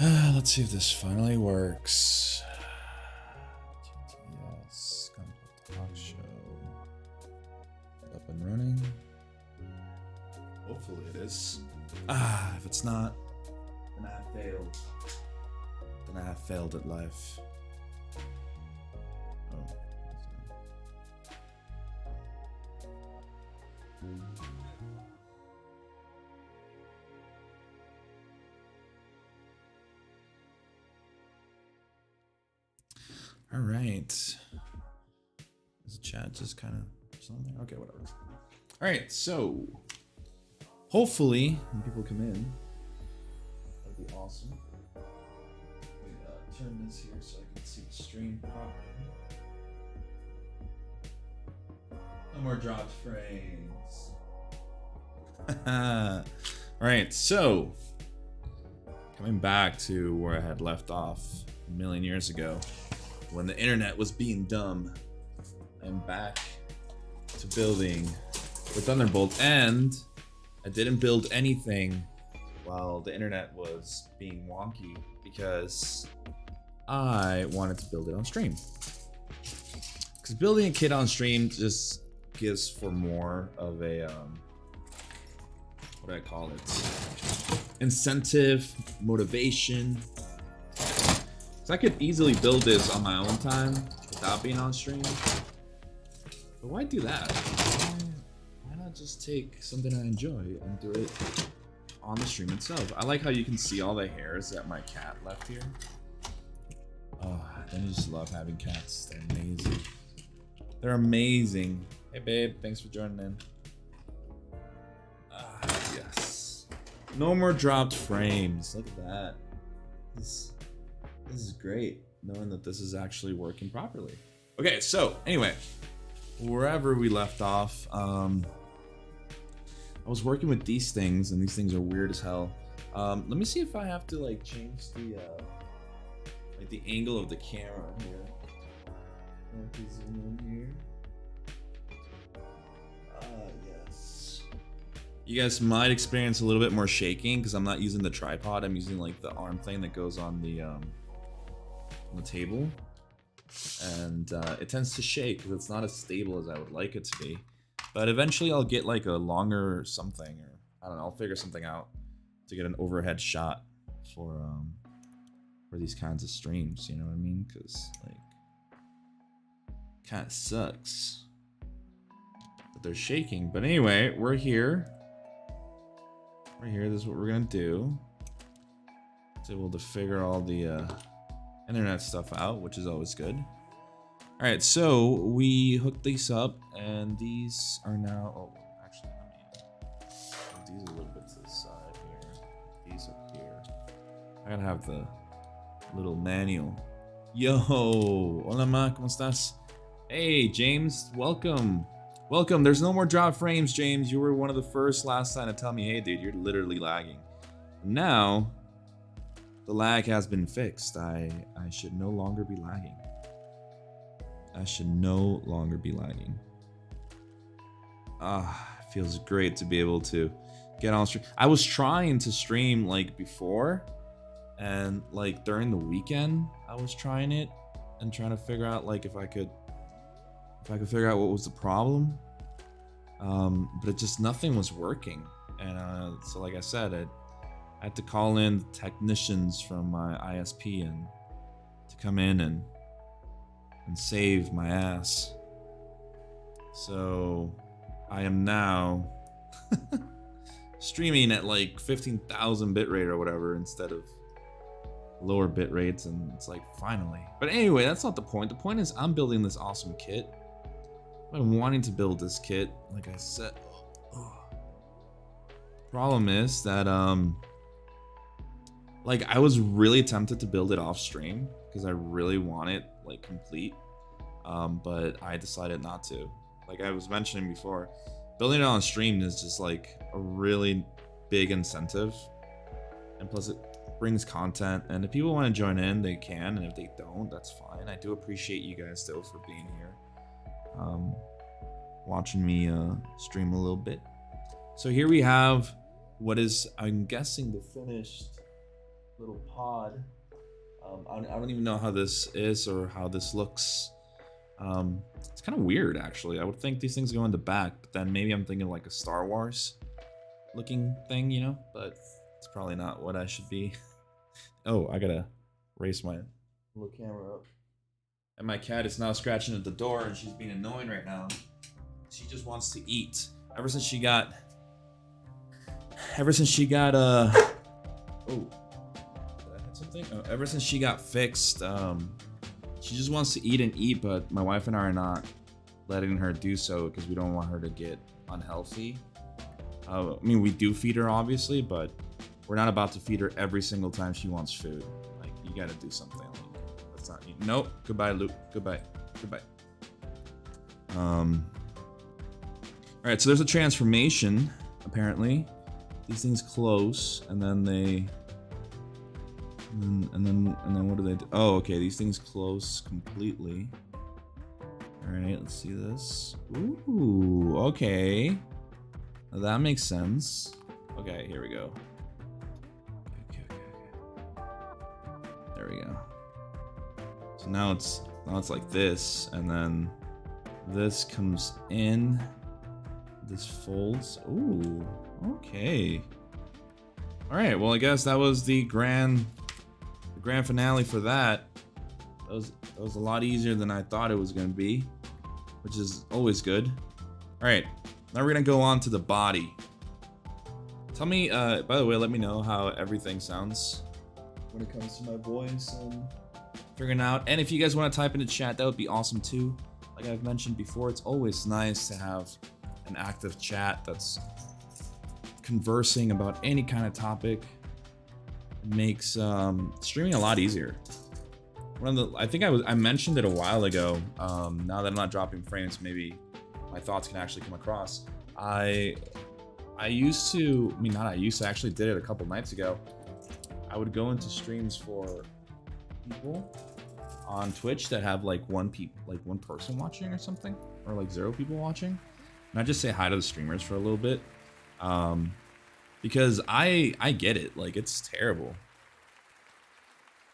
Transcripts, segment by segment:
Let's see if this finally works. Yes, Gunpla talk show. Up and running. Hopefully it is. If it's not, then I have failed. Then I have failed at life. Oh. All right. Is the chat just kind of something? Okay, whatever. All right, so hopefully when people come in, that'd be awesome. Wait, turn this here so I can see the stream properly. No more dropped frames. All right, so coming back to where I had left off a million years ago, when the internet was being dumb, I'm back to building with Thunderbolt, and I didn't build anything while the internet was being wonky because I wanted to build it on stream. Because building a kit on stream just gives for more of a what do I call it? Incentive, motivation. So I could easily build this on my own time without being on stream. But why do that? Why not just take something I enjoy and do it on the stream itself? I like how you can see all the hairs that my cat left here. Oh, don't you just love having cats? They're amazing. They're amazing. Hey babe, thanks for joining in. Yes. No more dropped frames. Look at that. This is great, knowing that this is actually working properly. Okay, so anyway, wherever we left off, I was working with these things, and these things are weird as hell. Let me see if I have to like change the like the angle of the camera here. I have to zoom in here. Yes. You guys might experience a little bit more shaking because I'm not using the tripod. I'm using like the arm thing that goes on the table, and it tends to shake because it's not as stable as I would like it to be. But eventually I'll get like a longer something, or I don't know, I'll figure something out to get an overhead shot for these kinds of streams, you know what I mean? Because like kind of sucks that they're shaking. But anyway, we're here. This is what we're gonna do. It's able to figure all the internet stuff out, which is always good. All right, so we hooked these up, and these are now. Oh, actually, let me move these a little bit to the side here. These up here. I gotta have the little manual. Yo, hola ma, ¿cómo estás? Hey, James, welcome. Welcome. There's no more drop frames, James. You were one of the first last time to tell me, hey, dude, you're literally lagging. Now, the lag has been fixed. I should no longer be lagging. I should no longer be lagging. It feels great to be able to get on stream. I was trying to stream like before, and like during the weekend, I was trying it and trying to figure out like if I could figure out what was the problem. But it just nothing was working, and so like I said, I had to call in technicians from my ISP and to come in and save my ass. So I am now streaming at like 15,000 bitrate or whatever instead of lower bit rates, and it's like finally. But anyway, that's not the point. The point is I'm building this awesome kit. I've been wanting to build this kit, like I said. Problem is that like I was really tempted to build it off stream because I really want it like complete, but I decided not to. Like I was mentioning before, building it on stream is just like a really big incentive, and plus it brings content, and if people want to join in they can, and if they don't, that's fine. I do appreciate you guys still for being here, watching me stream a little bit. So here we have what is, I'm guessing, the finished little pod. I don't even know how this is or how this looks. It's kind of weird, actually. I would think these things go in the back, but then maybe I'm thinking like a Star Wars looking thing, you know? But it's probably not what I should be. Oh, I gotta raise my little camera up. And my cat is now scratching at the door, and she's being annoying right now. She just wants to eat. Ever since she got, oh, did I hit something? Oh, ever since she got fixed, she just wants to eat and eat, but my wife and I are not letting her do so because we don't want her to get unhealthy. I mean, we do feed her, obviously, but we're not about to feed her every single time she wants food. Like, you gotta do something. Like, that's not... Nope. Goodbye, Luke. Goodbye. Goodbye. Alright, so there's a transformation, apparently. These things close, and then they... And then what do they do? Oh, okay, these things close completely. Alright, let's see this. Ooh, okay. That makes sense. Okay, here we go. Okay. There we go. So now it's like this, and then this comes in. This folds. Ooh, okay. All right. Well, I guess that was the grand finale for that. That was a lot easier than I thought it was gonna be, which is always good. All right. Now we're gonna go on to the body. Tell me, by the way, let me know how everything sounds when it comes to my voice and figuring out. And if you guys want to type in the chat, that would be awesome too. Like I've mentioned before, it's always nice to have an active chat that's conversing about any kind of topic. It makes streaming a lot easier. I think I mentioned it a while ago. Now that I'm not dropping frames, maybe my thoughts can actually come across. I actually did it a couple nights ago. I would go into streams for people on Twitch that have like one person watching or something, or like 0 people watching, and I just say hi to the streamers for a little bit, because I get it. Like, it's terrible.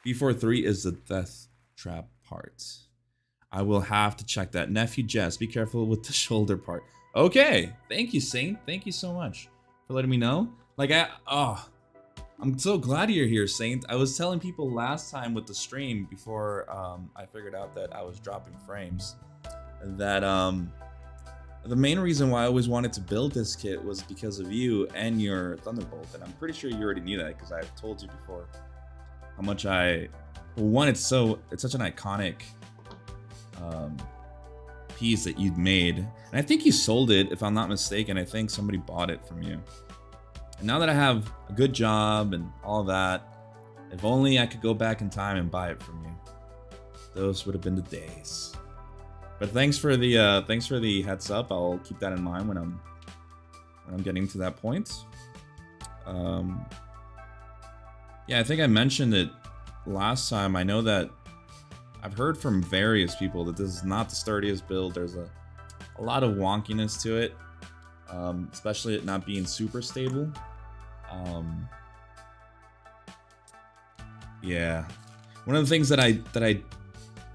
B43 is the death trap part. I will have to check that. Nephew Jess, be careful with the shoulder part. Okay, thank you, Saint. Thank you so much for letting me know. Like, I'm so glad you're here, Saint. I was telling people last time with the stream before I figured out that I was dropping frames, that the main reason why I always wanted to build this kit was because of you and your Thunderbolt, and I'm pretty sure you already knew that because I've told you before how much it's such an iconic piece that you'd made, and I think you sold it, if I'm not mistaken. I think somebody bought it from you. And now that I have a good job and all that, if only I could go back in time and buy it from you. Those would have been the days. But thanks for the heads up. I'll keep that in mind when I'm getting to that point. Yeah, I think I mentioned it last time. I know that I've heard from various people that this is not the sturdiest build. There's a lot of wonkiness to it, especially it not being super stable. Yeah, one of the things that I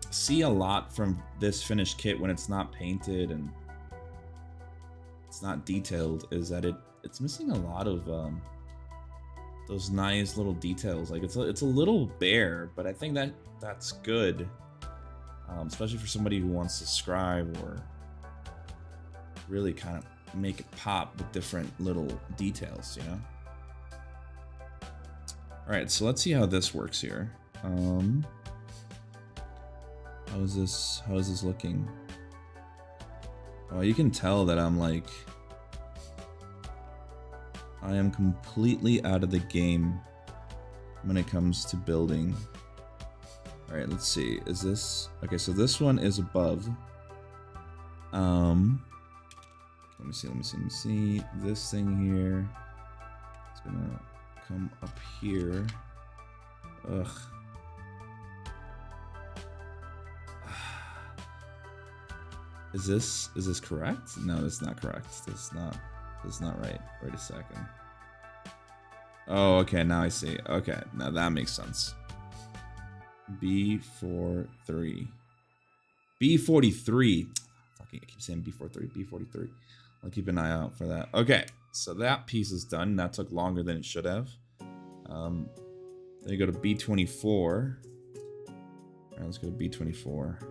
see a lot from this finished kit when it's not painted and it's not detailed is that it's missing a lot of those nice little details. Like, it's a little bare, but I think that's good, especially for somebody who wants to scribe or really kind of make it pop with different little details, you know? Alright, so let's see how this works here. How is this looking? Oh, you can tell that I am completely out of the game when it comes to building. Alright, let's see. Is this... Okay, so this one is above. Let me see. This thing here. It's gonna come up here. Ugh. Is this correct? No, that's not correct. That's not right. Wait a second. Oh, okay, now I see. Okay, now that makes sense. B43. B43. Fucking, I keep saying B43. B43. I'll keep an eye out for that. Okay, so that piece is done. That took longer than it should have. Then you go to B24. All right, let's go to B24.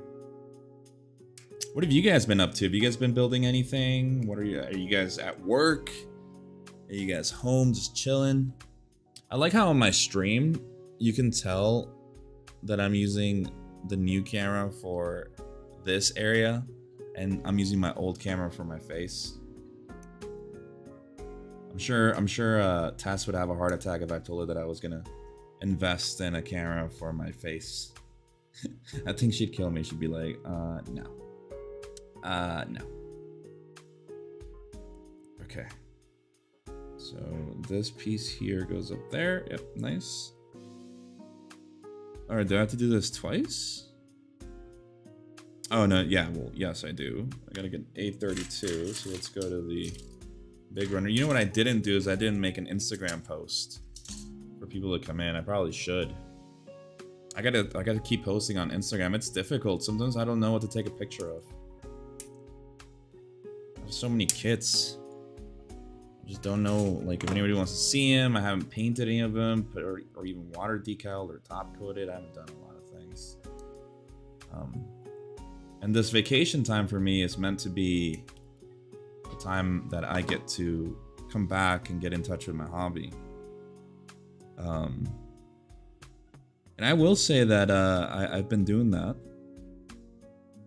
What have you guys been up to? Have you guys been building anything? What are you guys at work? Are you guys home just chilling? I like how on my stream, you can tell that I'm using the new camera for this area and I'm using my old camera for my face. I'm sure Tess would have a heart attack if I told her that I was gonna invest in a camera for my face. I think she'd kill me. She'd be like, no. No. Okay. So this piece here goes up there. Yep, nice. All right, do I have to do this twice? Oh, no, yeah, well, yes, I do. I gotta get 832, so let's go to the big runner. You know what I didn't do is I didn't make an Instagram post for people to come in. I probably should. I gotta keep posting on Instagram. It's difficult. Sometimes I don't know what to take a picture of. I have so many kits. I just don't know, like, if anybody wants to see them. I haven't painted any of them, or even water decaled or top coated. I haven't done a lot of things. And this vacation time for me is meant to be the time that I get to come back and get in touch with my hobby. And I will say that I've been doing that.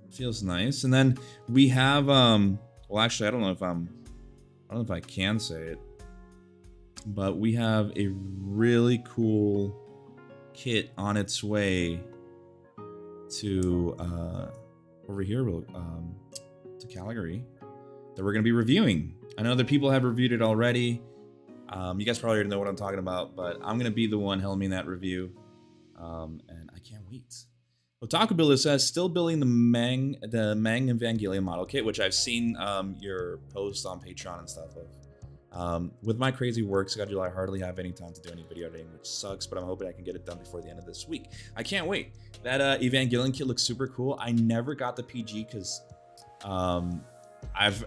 It feels nice. And then we have well, actually, I don't know if I can say it, but we have a really cool kit on its way to over here to Calgary that we're gonna be reviewing. I know that people have reviewed it already. You guys probably already know what I'm talking about, but I'm gonna be the one helming that review, and I can't wait. Otaku Builder says, still building the Mang Evangelion model kit, which I've seen your posts on Patreon and stuff of. With my crazy work schedule, I hardly have any time to do any video editing, which sucks, but I'm hoping I can get it done before the end of this week. I can't wait. That Evangelion kit looks super cool. I never got the PG because I've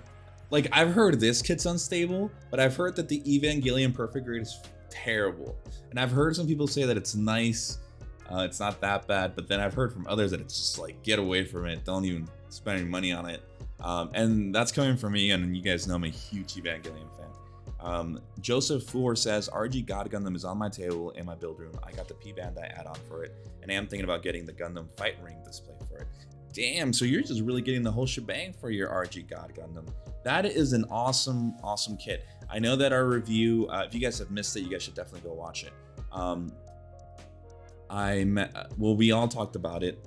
heard this kit's unstable, but I've heard that the Evangelion Perfect Grade is terrible. And I've heard some people say that it's nice. It's not that bad, but then I've heard from others that it's just like, get away from it. Don't even spend any money on it. And that's coming from me, and you guys know I'm a huge Evangelion fan. Joseph Four says, RG God Gundam is on my table in my build room. I got the P Bandai add-on for it, and I am thinking about getting the Gundam Fight Ring display for it. Damn, so you're just really getting the whole shebang for your RG God Gundam. That is an awesome, awesome kit. I know that our review, if you guys have missed it, you guys should definitely go watch it. We all talked about it,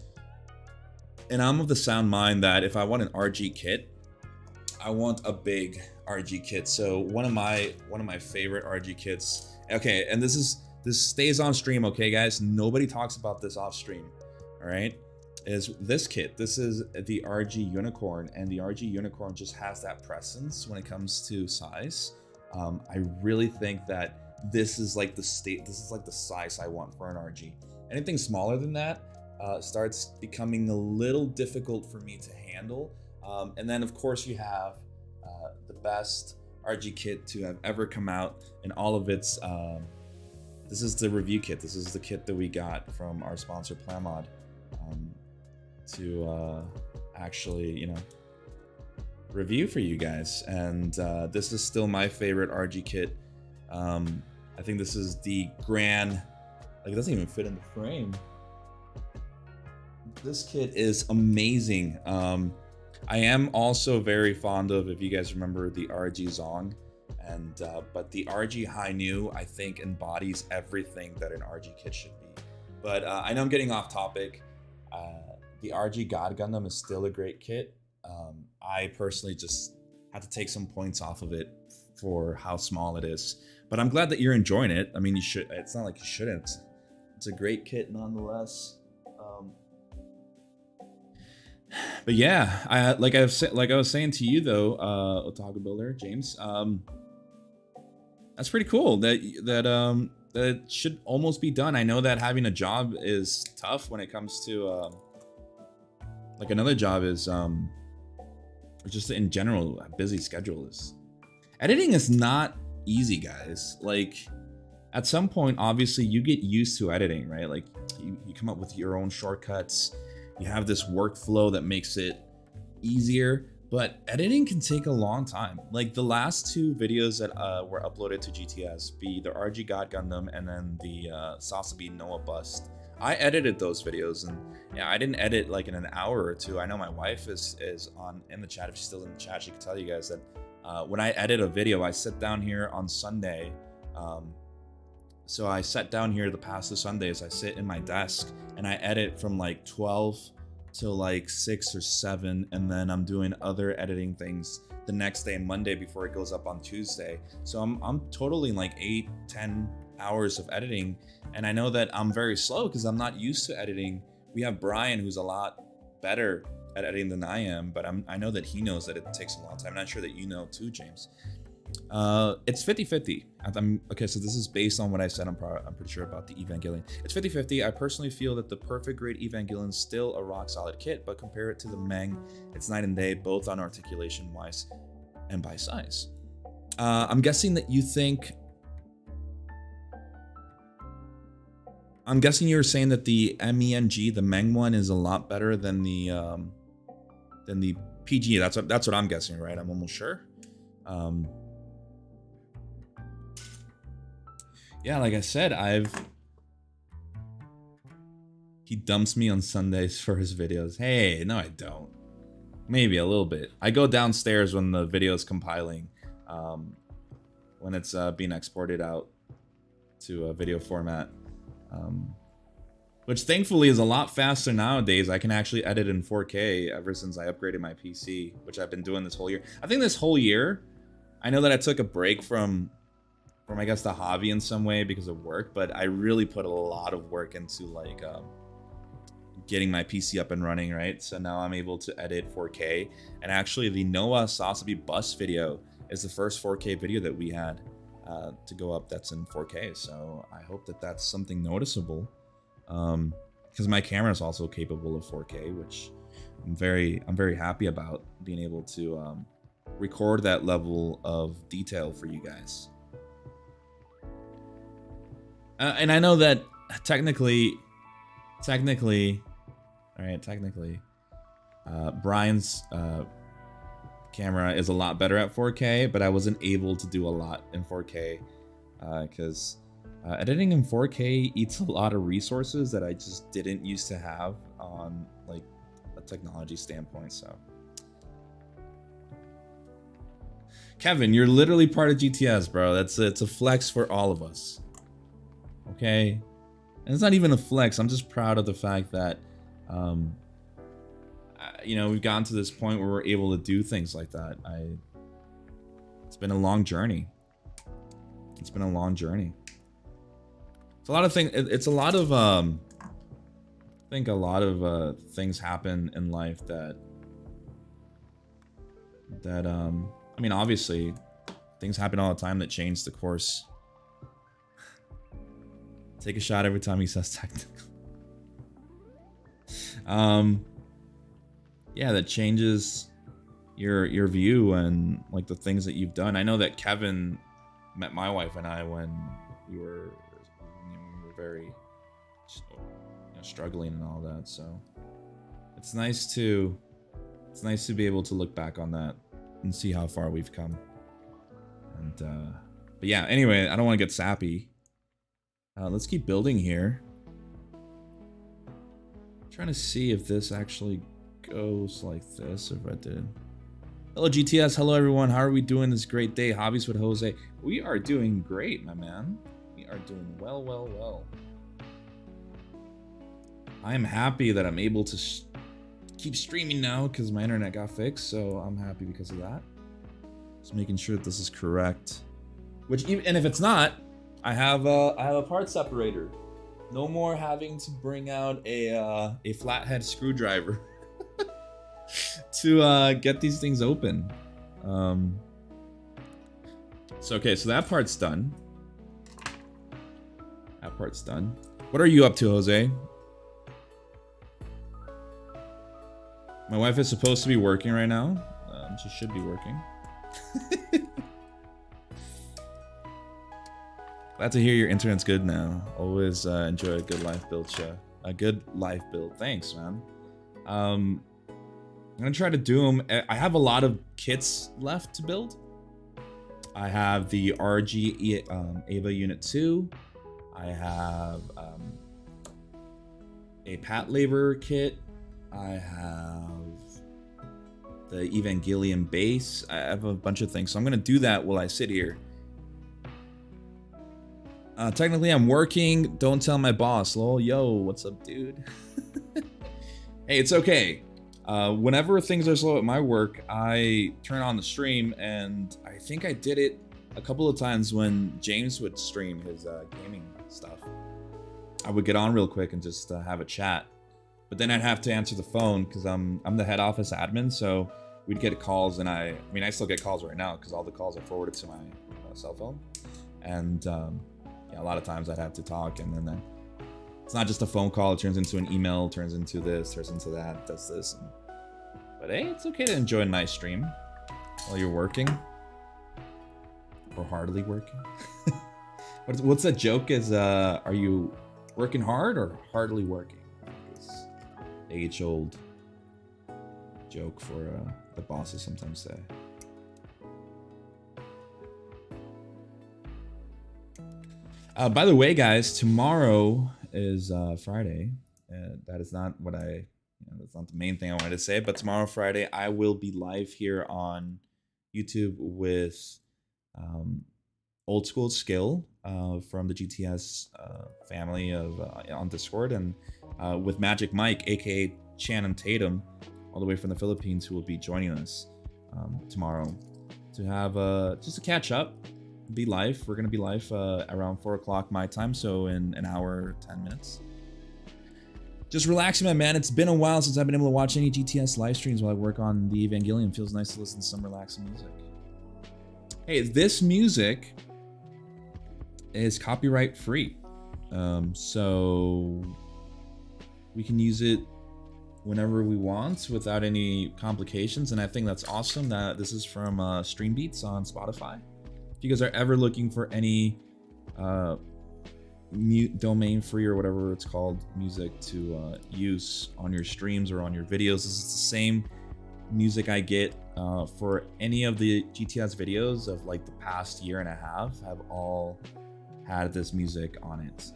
and I'm of the sound mind that if I want an RG kit, I want a big RG kit. So one of my favorite RG kits. Okay, and this stays on stream, okay, guys? Nobody talks about this off stream. All right, is this kit? This is the RG Unicorn, and the RG Unicorn just has that presence when it comes to size. I really think that this is like the size I want for an RG. Anything smaller than that starts becoming a little difficult for me to handle. And then of course you have the best RG kit to have ever come out in all of its, this is the review kit. This is the kit that we got from our sponsor Plamod to actually, you know, review for you guys. And this is still my favorite RG kit. I think this is the grand, like, it doesn't even fit in the frame. This kit is amazing. I am also very fond of, if you guys remember, the RG Zong, and but the RG Hainu, I think, embodies everything that an RG kit should be. But I know I'm getting off topic. The RG God Gundam is still a great kit. I personally just had to take some points off of it for how small it is. But I'm glad that you're enjoying it. I mean, you should. It's not like you shouldn't. It's a great kit nonetheless. But yeah, like I was saying to you though, Otaku Builder James. That's pretty cool. That should almost be done. I know that having a job is tough when it comes to like another job is just in general a busy schedule is. Editing is not easy, guys. Like at some point, obviously you get used to editing, right? Like you come up with your own shortcuts. You have this workflow that makes it easier, but editing can take a long time. Like the last 2 videos that were uploaded to GTS, be the RG God Gundam and then the Sasabi Noah Bust. I edited those videos, and yeah, I didn't edit like in an hour or 2. I know my wife is on in the chat. If she's still in the chat, she can tell you guys that when I edit a video, I sit down here on Sunday. So I sat down here the past 2 Sundays. I sit in my desk and I edit from like 12 till like 6 or 7, and then I'm doing other editing things the next day, Monday, before it goes up on Tuesday. So I'm totaling like 8-10 hours of editing, and I know that I'm very slow because I'm not used to editing. We have Brian, who's a lot better at editing than I am, but I know that he knows that it takes a long time. I'm not sure that you know too, James. It's 50-50. Okay, so this is based on what I said. I'm pretty sure about the Evangelion. It's 50-50. I personally feel that the perfect grade Evangelion is still a rock solid kit, but compare it to the Meng, it's night and day, both on articulation wise and by size. I'm guessing that you think. I'm guessing you're saying that the MENG, the Meng one, is a lot better than the PG. That's what I'm guessing, right? I'm almost sure. Yeah, like I said, he dumps me on Sundays for his videos. Hey, no, I don't. Maybe a little bit. I go downstairs when the video is compiling, when it's being exported out to a video format, which thankfully is a lot faster nowadays. I can actually edit in 4K ever since I upgraded my PC, which I've been doing this whole year. I think this whole year, I know that I took a break from I guess the hobby in some way because of work, but I really put a lot of work into like getting my PC up and running, right? So now I'm able to edit 4K, and actually the Noah Sasabi Bus video is the first 4K video that we had to go up that's in 4K. So I hope that that's something noticeable, because my camera is also capable of 4K, which I'm very happy about being able to record that level of detail for you guys. And I know that technically, Brian's camera is a lot better at 4K, but I wasn't able to do a lot in 4K because editing in 4K eats a lot of resources that I just didn't used to have on like a technology standpoint. So, Kevin, you're literally part of GTS, bro. It's a flex for all of us. Okay, and it's not even a flex. I'm just proud of the fact that, you know, we've gotten to this point where we're able to do things like that. It's been a long journey. It's been a long journey. It's a lot of things. It's a lot of, I think a lot of things happen in life that, I mean, obviously, things happen all the time that change the course. Take a shot every time he says technical. Yeah, that changes your view and like the things that you've done. I know that Kevin met my wife and I when we were very struggling and all that. So it's nice to be able to look back on that and see how far we've come. And but yeah, anyway, I don't want to get sappy. Let's keep building here. I'm trying to see if this actually goes like this, if I did. Hello GTS, hello everyone. How are we doing this great day? Hobbies with Jose. We are doing great, my man. We are doing well. I am happy that I'm able to keep streaming now because my internet got fixed, so I'm happy because of that. Just making sure that this is correct. And if it's not, I have a part separator. No more having to bring out a flathead screwdriver to get these things open. So okay, so that part's done. That part's done. What are you up to, Jose? My wife is supposed to be working right now. She should be working. Glad to hear your internet's good now. Always enjoy a good life build show. A good life build. Thanks, man. I'm gonna try to do them. I have a lot of kits left to build. I have the RG Ava Unit 2. I have a Pat Labor kit. I have the Evangelion base. I have a bunch of things. So I'm gonna do that while I sit here. Technically I'm working. Don't tell my boss. Lol, yo, what's up, dude? Hey, it's okay. Whenever things are slow at my work, I turn on the stream, and I think I did it a couple of times when James would stream his gaming stuff. I would get on real quick and just have a chat, but then I'd have to answer the phone because I'm the head office admin, so we'd get calls, and I mean I still get calls right now because all the calls are forwarded to my cell phone, and yeah, a lot of times I'd have to talk, and then it's not just a phone call, it turns into an email, turns into this, turns into that, does this. But hey, it's okay to enjoy a nice stream while you're working. Or hardly working. What's that joke is, are you working hard or hardly working? It's age-old joke for the bosses sometimes say. By the way, guys, tomorrow is Friday. That is not what that's not the main thing I wanted to say, but tomorrow, Friday, I will be live here on YouTube with Old School Skill from the GTS family of on Discord, and with Magic Mike, aka Channing Tatum, all the way from the Philippines, who will be joining us tomorrow to have just a catch up. Be live. We're gonna be live around 4 o'clock my time, so in an hour 10 minutes. Just relaxing, my man. It's been a while since I've been able to watch any GTS live streams while I work on the Evangelion. Feels nice to listen to some relaxing music. Hey, this music is copyright free, so we can use it whenever we want without any complications, and I think that's awesome. That this is from Stream Beats on Spotify. If you guys are ever looking for any domain free or whatever it's called music to use on your streams or on your videos, this is the same music I get for any of the GTS videos of like the past year and a half have all had this music on it,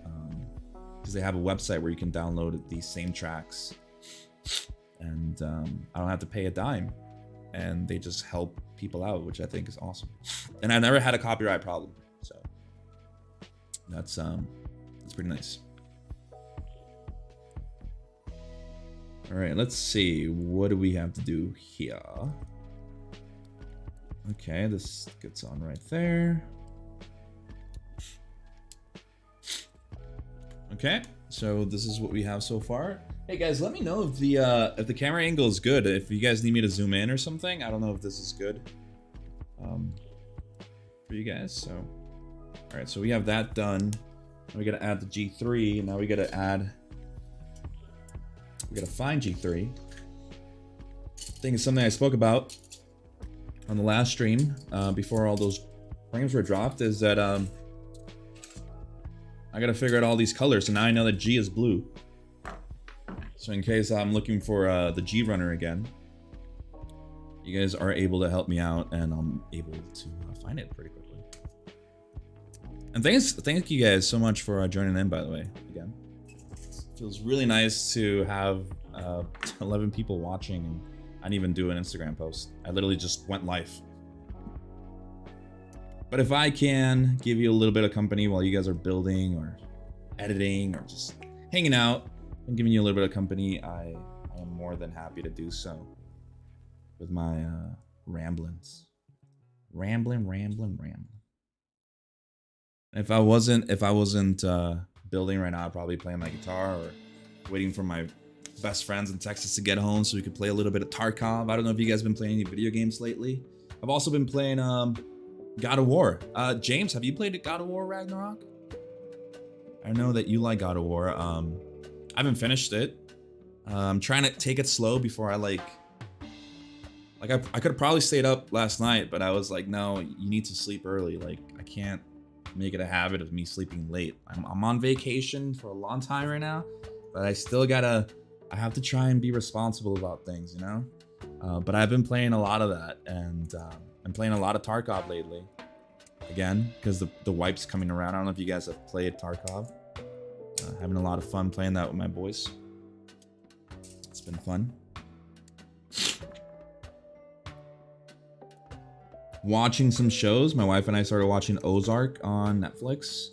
because they have a website where you can download these same tracks, and I don't have to pay a dime, and they just help people out, which I think is awesome. And I've never had a copyright problem, so that's pretty nice. All right, let's see, what do we have to do here? Okay, this gets on right there. Okay, so this is what we have so far. Hey guys, let me know if the camera angle is good. If you guys need me to zoom in or something, I don't know if this is good for you guys. So, all right, so we have that done. Now we gotta add the G3. Now we gotta find G3. I think it's something I spoke about on the last stream before all those frames were dropped. Is that I gotta figure out all these colors. So now I know that G is blue. So in case I'm looking for the G runner again, you guys are able to help me out, and I'm able to find it pretty quickly. And thank you guys so much for joining in, by the way. Again, it feels really nice to have 11 people watching, and I didn't even do an Instagram post. I literally just went live. But if I can give you a little bit of company while you guys are building or editing or just hanging out and giving you a little bit of company, I am more than happy to do so with my ramblings. Rambling. If I wasn't building right now, I'd probably be playing my guitar or waiting for my best friends in Texas to get home so we could play a little bit of Tarkov. I don't know if you guys have been playing any video games lately. I've also been playing God of War. James, have you played God of War Ragnarok? I know that you like God of War. I haven't finished it. I'm trying to take it slow before I I could have probably stayed up last night, but I was like, no, you need to sleep early. Like, I can't make it a habit of me sleeping late. I'm on vacation for a long time right now, but I still I have to try and be responsible about things, you know? But I've been playing a lot of that, and I'm playing a lot of Tarkov lately. Again, because the wipe's coming around. I don't know if you guys have played Tarkov. Having a lot of fun playing that with my boys. It's been fun. Watching some shows. My wife and I started watching Ozark on Netflix.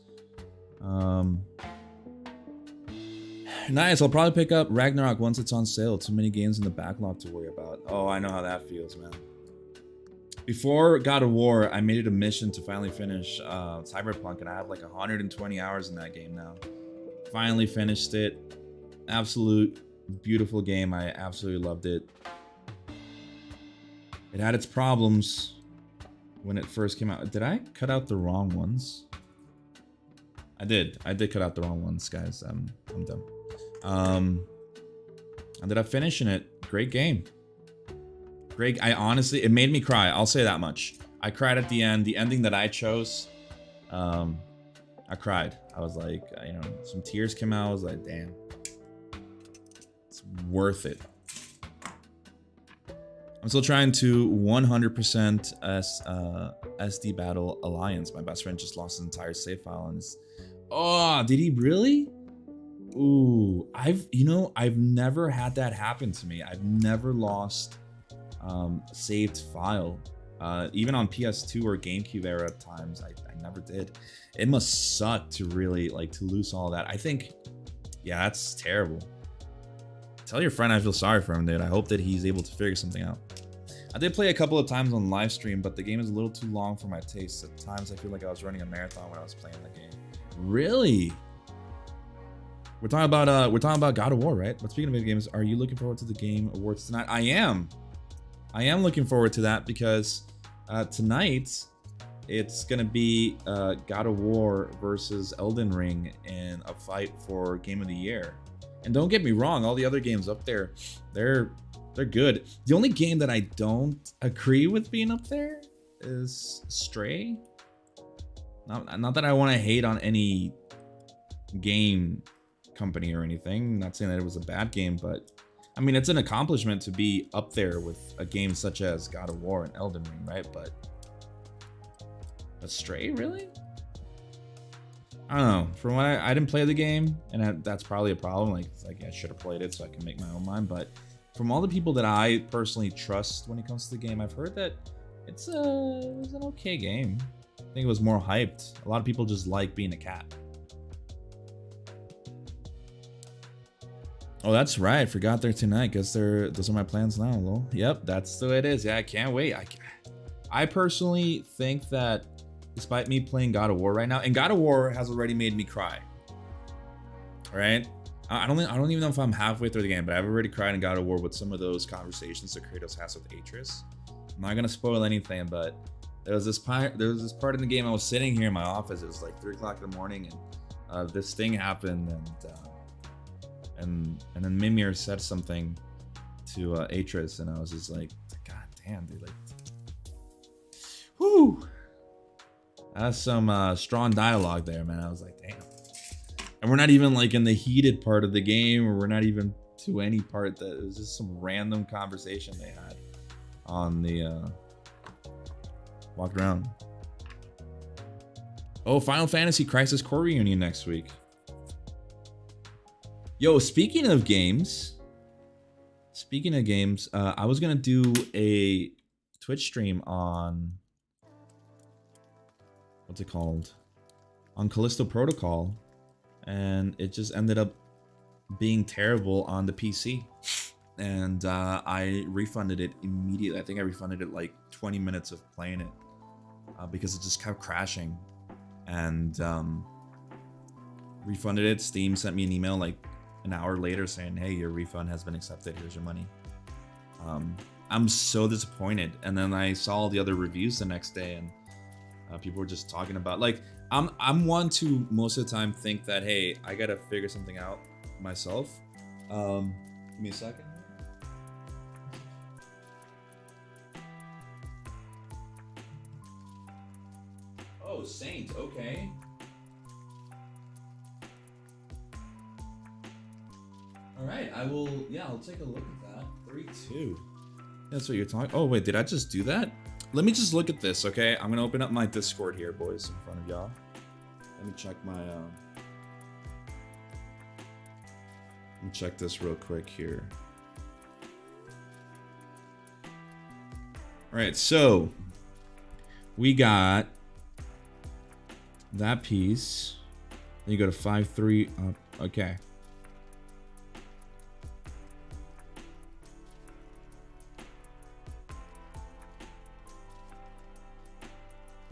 Nice. I'll probably pick up Ragnarok once it's on sale. Too many games in the backlog to worry about. Oh, I know how that feels, man. Before God of War, I made it a mission to finally finish Cyberpunk, and I have like 120 hours in that game now. Finally finished it. Absolute beautiful game. I absolutely loved it. It had its problems when it first came out. Did I cut out the wrong ones? I did cut out the wrong ones, guys. I'm dumb. Ended up finishing it. Great game. Great. I honestly, it made me cry. I'll say that much. I cried at the end. The ending that I chose, I cried. I was like, you know, some tears came out. I was like, damn, it's worth it. I'm still trying to 100% SD Battle Alliance. My best friend just lost his entire save file and it's... Oh, did he really? Ooh, I've never had that happen to me. I've never lost saved file. Even on PS2 or GameCube era times, I never did. It must suck to really to lose all that. I think, yeah, that's terrible. Tell your friend I feel sorry for him, dude. I hope that he's able to figure something out. I did play a couple of times on live stream, but the game is a little too long for my taste. At times I feel like I was running a marathon when I was playing the game. Really? We're talking about God of War, right? But speaking of video games, are you looking forward to the Game Awards tonight? I am looking forward to that because tonight it's gonna be God of War versus Elden Ring in a fight for Game of the Year. And don't get me wrong, all the other games up there, they're good. The only game that I don't agree with being up there is Stray. Not that I want to hate on any game company or anything. Not saying that it was a bad game, but I mean, it's an accomplishment to be up there with a game such as God of War and Elden Ring, right? But Stray, really? I don't know. From what I didn't play the game, and that's probably a problem. Like I should have played it so I can make my own mind. But from all the people that I personally trust when it comes to the game, I've heard that it was an okay game. I think it was more hyped. A lot of people just like being a cat. Oh, that's right. Forgot they're tonight. Guess those are my plans now. Lol. Yep, that's the way it is. Yeah, I can't wait. I personally think that despite me playing God of War right now, and God of War has already made me cry. All right, I don't even know if I'm halfway through the game, but I've already cried in God of War with some of those conversations that Kratos has with Atreus. I'm not gonna spoil anything, but there was this part in the game. I was sitting here in my office. It was like 3 o'clock in the morning, and this thing happened, and then Mimir said something to Atreus, and I was just like, God damn, dude, like, whoo. That's some strong dialogue there, man. I was like, damn. And we're not even like in the heated part of the game, or we're not even to any part that it was just some random conversation they had on the walked around. Oh, Final Fantasy Crisis Core reunion next week. Yo, speaking of games, I was gonna do a Twitch stream on what's it called? On Callisto Protocol, and it just ended up being terrible on the PC. And I refunded it immediately. I think I refunded it like 20 minutes of playing it because it just kept crashing. And refunded it. Steam sent me an email like an hour later saying, hey, your refund has been accepted. Here's your money. I'm so disappointed. And then I saw all the other reviews the next day, and People were just talking about, like, I'm one to most of the time think that, hey, I gotta figure something out myself. Give me a second. Oh, Saint, okay. All right, I'll take a look at that. 3-2. That's what you're talking. Oh, wait, did I just do that? Let me just look at this, okay? I'm gonna open up my Discord here, boys, in front of y'all. Let me check my, let me check this real quick here. All right, so we got that piece. Then you go to 5-3 up. Okay.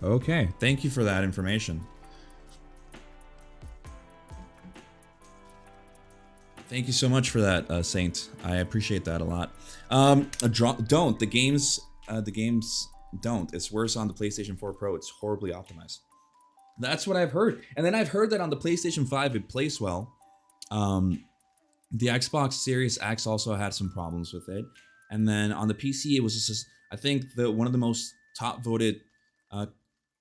Okay, thank you for that information. Thank you so much for that, Saint. I appreciate that a lot. Don't. The games don't. It's worse on the PlayStation 4 Pro. It's horribly optimized. That's what I've heard. And then I've heard that on the PlayStation 5 it plays well. The Xbox Series X also had some problems with it. And then on the PC, it was just, I think one of the most top voted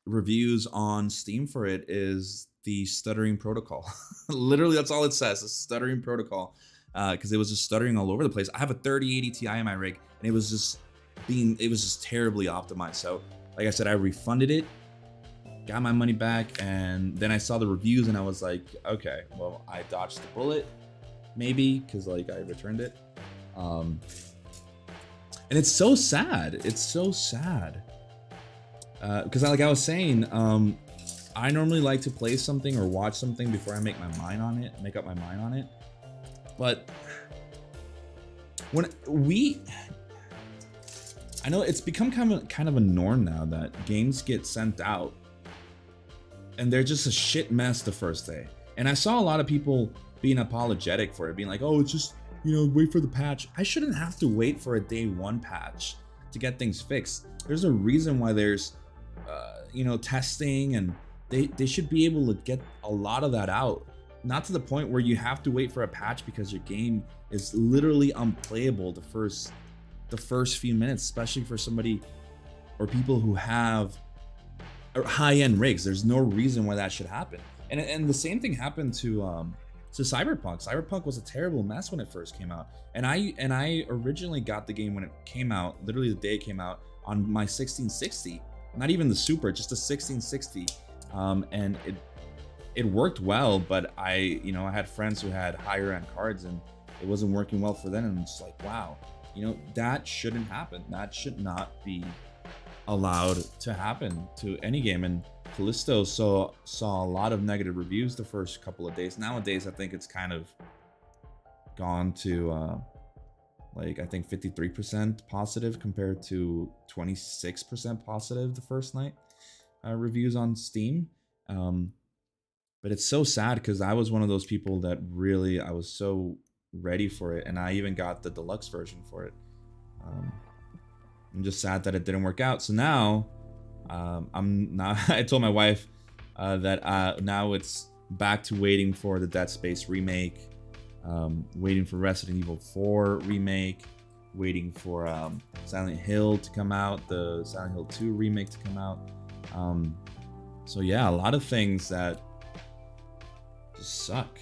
reviews on Steam for it is the stuttering protocol. Literally, that's all it says, a stuttering protocol, because it was just stuttering all over the place. I have a 3080 Ti in my rig, and it was just terribly optimized. So, like I said, I refunded it, got my money back, and then I saw the reviews, and I was like, okay, well, I dodged the bullet, maybe, because like I returned it. And it's so sad. It's so sad. Because like I was saying, I normally like to play something or watch something before I make up my mind on it. But I know it's become kind of a norm now that games get sent out and they're just a shit mess the first day. And I saw a lot of people being apologetic for it, being like, oh, it's just, wait for the patch. I shouldn't have to wait for a day one patch to get things fixed. There's a reason why there's testing, and they should be able to get a lot of that out. Not to the point where you have to wait for a patch because your game is literally unplayable the first few minutes, especially for somebody or people who have high-end rigs. There's no reason why that should happen. And the same thing happened to Cyberpunk. Cyberpunk was a terrible mess when it first came out. And I originally got the game when it came out, literally the day it came out, on my 1660. Not even the Super, just a 1660. And it worked well, but I had friends who had higher end cards and it wasn't working well for them, and it's like, wow, that shouldn't happen. That should not be allowed to happen to any game. And Callisto saw a lot of negative reviews the first couple of days. Nowadays, I think it's kind of gone to I think 53% positive compared to 26% positive the first night reviews on Steam. But it's so sad because I was one of those people that really, I was so ready for it, and I even got the deluxe version for it. I'm just sad that it didn't work out. So now I told my wife that now it's back to waiting for the Dead Space remake, waiting for Resident Evil 4 remake, waiting for Silent Hill to come out, the Silent Hill 2 remake to come out. So yeah, a lot of things that just suck.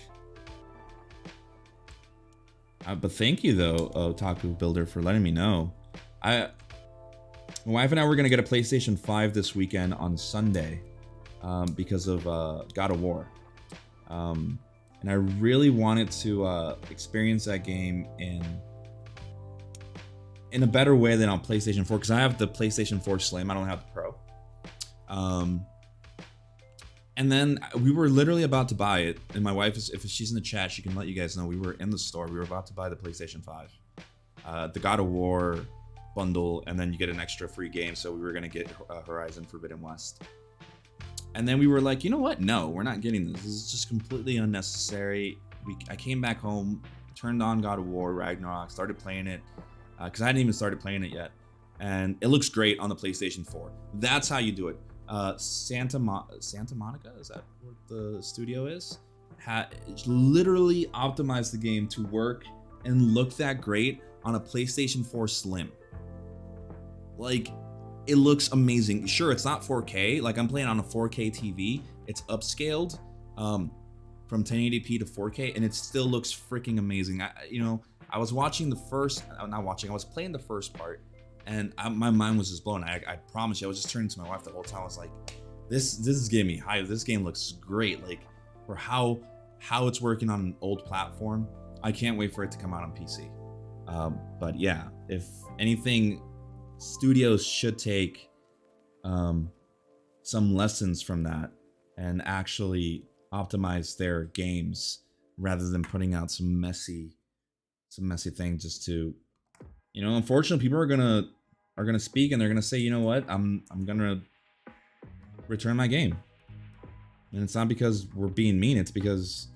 But thank you though, Otaku Builder, for letting me know. My wife and I were gonna get a PlayStation 5 this weekend on Sunday because of God of War. And I really wanted to experience that game in a better way than on PlayStation 4, because I have the PlayStation 4 Slim, I don't have the Pro. And then we were literally about to buy it, and my wife, if she's in the chat, she can let you guys know, we were in the store, we were about to buy the PlayStation 5. The God of War bundle, and then you get an extra free game, so we were gonna get Horizon Forbidden West. And then we were like, you know what? No, we're not getting this. This is just completely unnecessary. I came back home, turned on God of War Ragnarok, started playing it, because I hadn't even started playing it yet. And it looks great on the PlayStation 4. That's how you do it. Santa Monica, is that what the studio is? Literally optimized the game to work and look that great on a PlayStation 4 Slim. Like, it looks amazing. Sure, it's not 4K. Like, I'm playing on a 4K TV. It's upscaled from 1080p to 4K, and it still looks freaking amazing. I was watching the first, not watching, I was playing the first part, and my mind was just blown. I promise you, I was just turning to my wife the whole time. I was like, this is getting me hyped. This game looks great. Like, for how it's working on an old platform, I can't wait for it to come out on PC. But yeah, if anything, studios should take some lessons from that and actually optimize their games rather than putting out some messy thing just to, unfortunately, people are gonna speak and they're gonna say, you know what, I'm gonna return my game. And it's not because we're being mean, it's because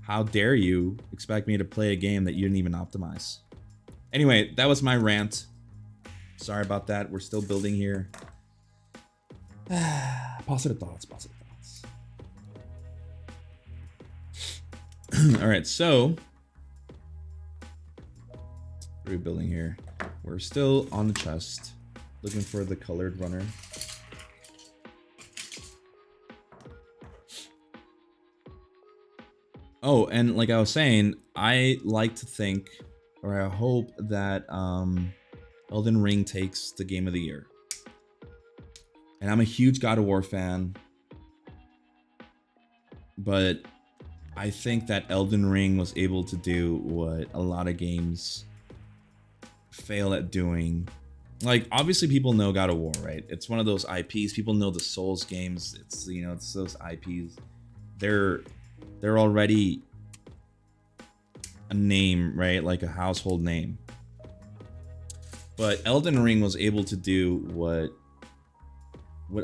how dare you expect me to play a game that you didn't even optimize. Anyway, that was my rant. Sorry about that. We're still building here. Positive thoughts. All right, so what are we building here? We're still on the chest, looking for the colored runner. Oh, and like I was saying, I like to think, or I hope that Elden Ring takes the game of the year. And I'm a huge God of War fan, but I think that Elden Ring was able to do what a lot of games fail at doing. Like, obviously people know God of War, right? It's one of those IPs. People know the Souls games. It's, it's those IPs. They're already a name, right? Like a household name. But Elden Ring was able to do what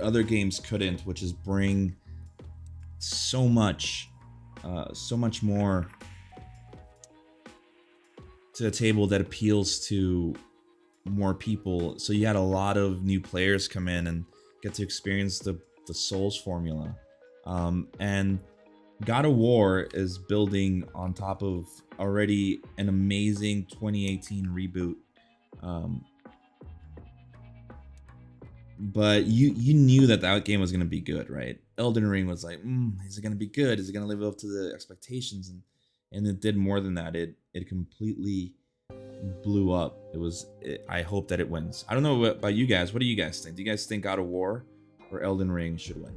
other games couldn't, which is bring so much more to the table that appeals to more people. So you had a lot of new players come in and get to experience the Souls formula. And God of War is building on top of already an amazing 2018 reboot. But you knew that game was going to be good, right? Elden Ring was like, is it going to be good? Is it going to live up to the expectations? And it did more than that. It completely blew up. I hope that it wins. I don't know about you guys. What do you guys think? Do you guys think God of War or Elden Ring should win?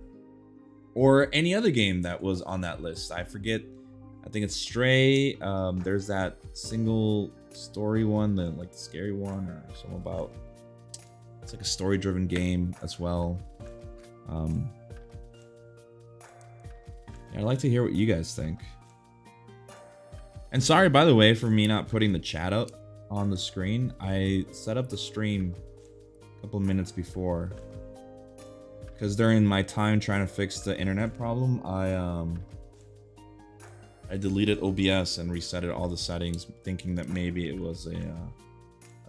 Or any other game that was on that list? I forget. I think it's Stray. There's that single story one, the scary one, or something about. It's like a story-driven game as well. I'd like to hear what you guys think. And sorry, by the way, for me not putting the chat up on the screen. I set up the stream a couple minutes before, because during my time trying to fix the internet problem, I deleted OBS and resetted all the settings, thinking that maybe it was a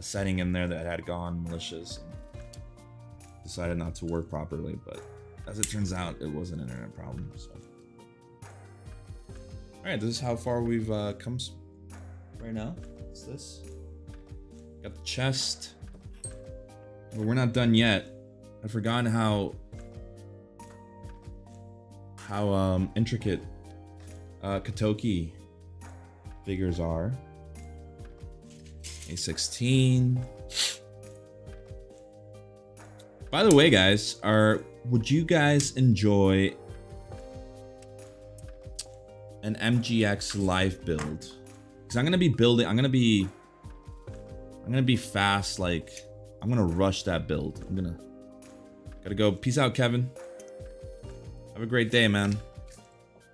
setting in there that had gone malicious and decided not to work properly. But as it turns out, it was an internet problem. So, all right, this is how far we've come right now. What's this? Got the chest, but we're not done yet. I've forgotten how intricate Katoki figures are. A16. By the way, guys, would you guys enjoy an MGX live build? Because I'm gonna be building. I'm gonna be fast. Like, I'm gonna rush that build. Gotta go. Peace out, Kevin. Have a great day, man.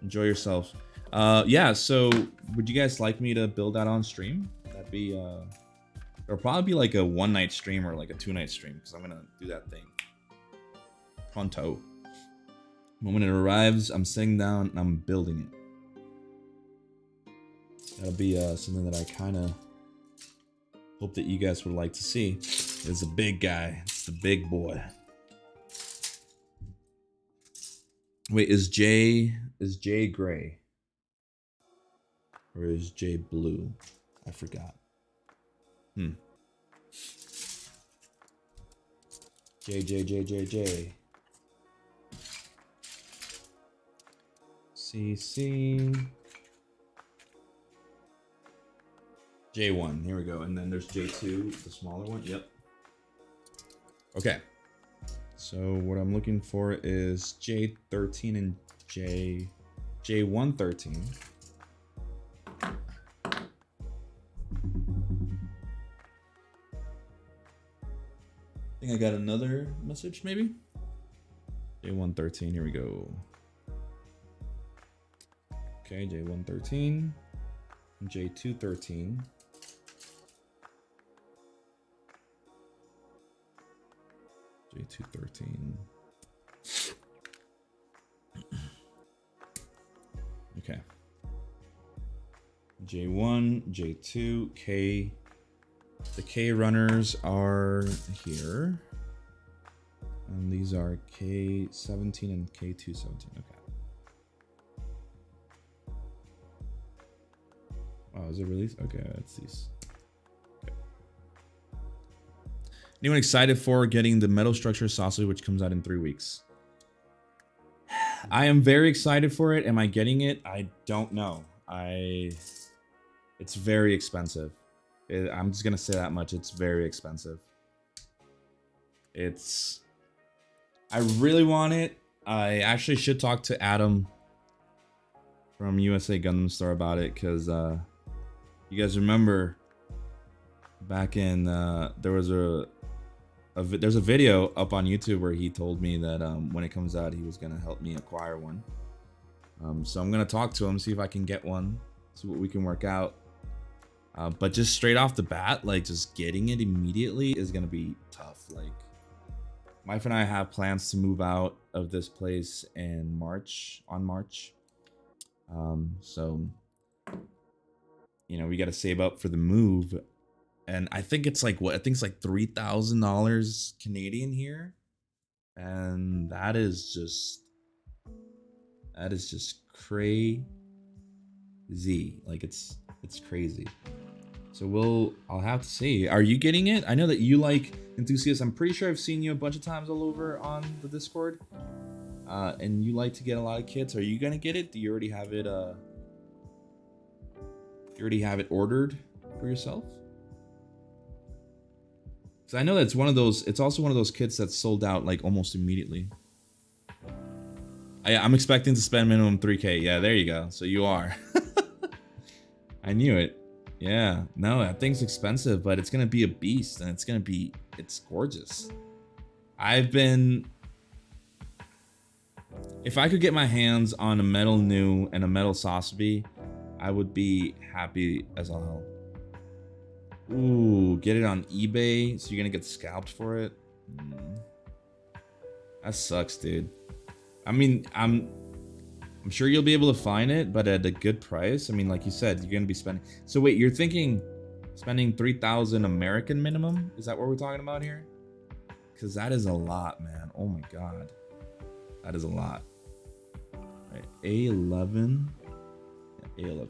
Enjoy yourself. Yeah, so would you guys like me to build that on stream? That'd be it'll probably be like a one-night stream or like a two-night stream, because I'm gonna do that thing pronto. The moment it arrives, I'm sitting down and I'm building it. That'll be something that I kind of hope that you guys would like to see. It's a big guy. It's the big boy. Wait, is J gray? Or is J blue? I forgot. J. C. J1. Here we go. And then there's J2, the smaller one. Yep. Okay. So what I'm looking for is J13 and J113. I think I got another message, maybe? J113, here we go. Okay, J113, J213. J213. Okay. J1, J2, K. The K runners are here. And these are K17 and K217. Okay. Wow, is it released? Okay, that's these. Okay. Anyone excited for getting the metal structure sausage, which comes out in 3 weeks? I am very excited for it. Am I getting it? I don't know. It's very expensive. I'm just gonna say that much. It's very expensive. I really want it. I actually should talk to Adam from USA Gundam Store about it, because you guys remember back in there's a video up on YouTube where he told me that when it comes out he was gonna help me acquire one. So I'm gonna talk to him, see if I can get one, see what we can work out. But just straight off the bat, like just getting it immediately is gonna be tough. Like, my wife and I have plans to move out of this place in March. So you know, we got to save up for the move, and I think it's like what? I think it's like $3,000 Canadian here, and that is just crazy. Like it's crazy. So I'll have to see. Are you getting it? I know that you like Enthusiasts. I'm pretty sure I've seen you a bunch of times all over on the Discord. And you like to get a lot of kits. Are you gonna get it? Do you already have it ordered for yourself? Because I know that's one of those, it's also one of those kits that's sold out like almost immediately. I'm expecting to spend minimum 3K. Yeah, there you go. So you are. I knew it. Yeah, no, that thing's expensive, but it's gonna be a beast, and it's gorgeous. If I could get my hands on a metal new and a metal Sasabi, I would be happy as all hell. Ooh, get it on eBay, so you're gonna get scalped for it? That sucks, dude. I mean, I'm sure you'll be able to find it, but at a good price. I mean, like you said, you're gonna be spending. So wait, you're thinking spending 3,000 American minimum? Is that what we're talking about here? Because that is a lot, man. Oh my god, that is a lot. All right, A11. Yeah, A11.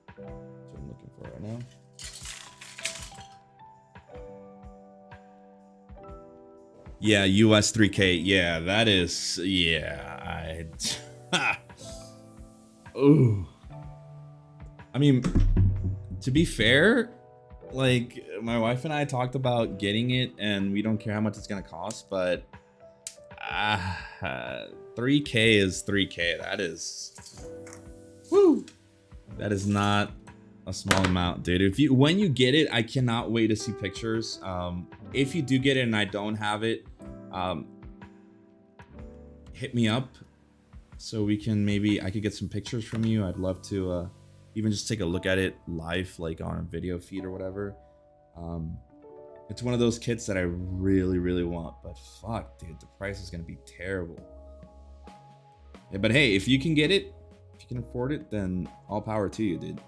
That's what I'm looking for right now. Yeah, US 3K. Yeah, that is. Yeah, Ooh. I mean, to be fair, like my wife and I talked about getting it, and we don't care how much it's gonna cost, but 3K is 3K. That is, woo. That is not a small amount, dude. When you get it, I cannot wait to see pictures. If you do get it and I don't have it, hit me up. So we can I could get some pictures from you. I'd love to even just take a look at it live, like on a video feed or whatever. It's one of those kits that I really, really want, but fuck, dude, the price is gonna be terrible. Yeah, but hey, if you can get it, if you can afford it, then all power to you, dude.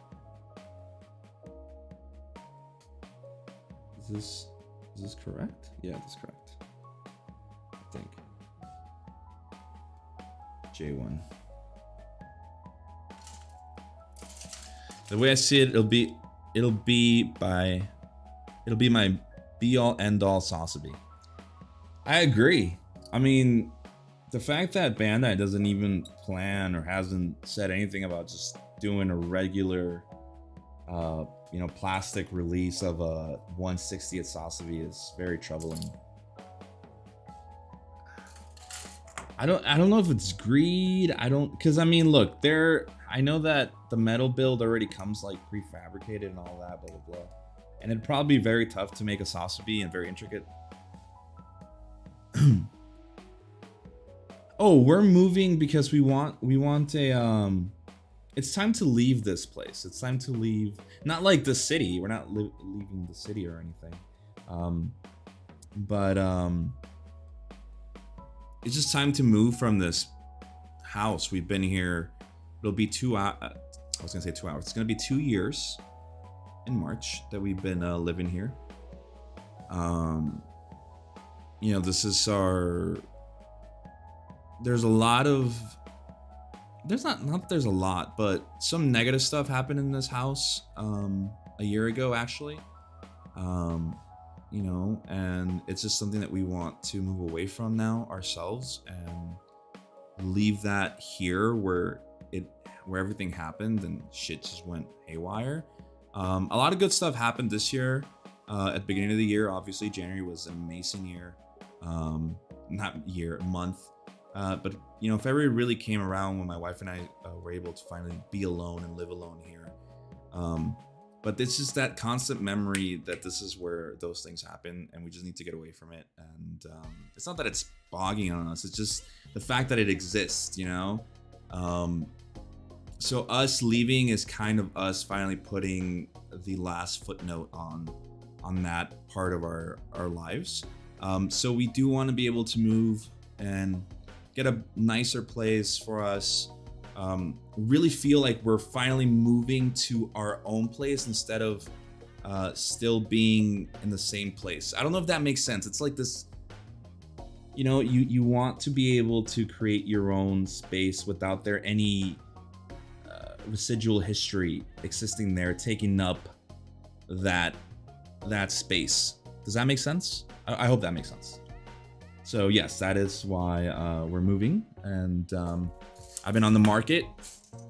Is this correct? Yeah, that's correct. I think. J1. The way I see it, it'll be my be all end all Sasabi. I agree. I mean, the fact that Bandai doesn't even plan or hasn't said anything about just doing a regular, you know, plastic release of a 1/60th Sasabi is very troubling. I don't know if it's greed. Because I mean, look, I know that the metal build already comes like prefabricated and all that, blah blah blah, and it'd probably be very tough to make a Sasabi and very intricate. Oh, we're moving because we want a it's time to leave this place. It's time to leave, not like the city. We're not leaving the city or anything. But it's just time to move from this house. We've been here. It'll be 2 hours. I was gonna say 2 hours. It's gonna be 2 years in March that we've been living here. You know, this is our. There's a lot of. There's not there's a lot, but some negative stuff happened in this house a year ago, actually. You know, and it's just something that we want to move away from now ourselves and leave that here where everything happened and shit just went haywire. A lot of good stuff happened this year. At the beginning of the year, obviously January was an amazing year. Month. But you know, February really came around when my wife and I were able to finally be alone and live alone here. But it's just that constant memory that this is where those things happen, and we just need to get away from it. And it's not that it's bogging on us; it's just the fact that it exists, you know. So us leaving is kind of us finally putting the last footnote on that part of our lives. So we do want to be able to move and get a nicer place for us. Really feel like we're finally moving to our own place instead of still being in the same place. I don't know if that makes sense. It's like this, you know, you want to be able to create your own space without there any residual history existing there, taking up that space. Does that make sense? I hope that makes sense. So yes, that is why we're moving, and I've been on the market,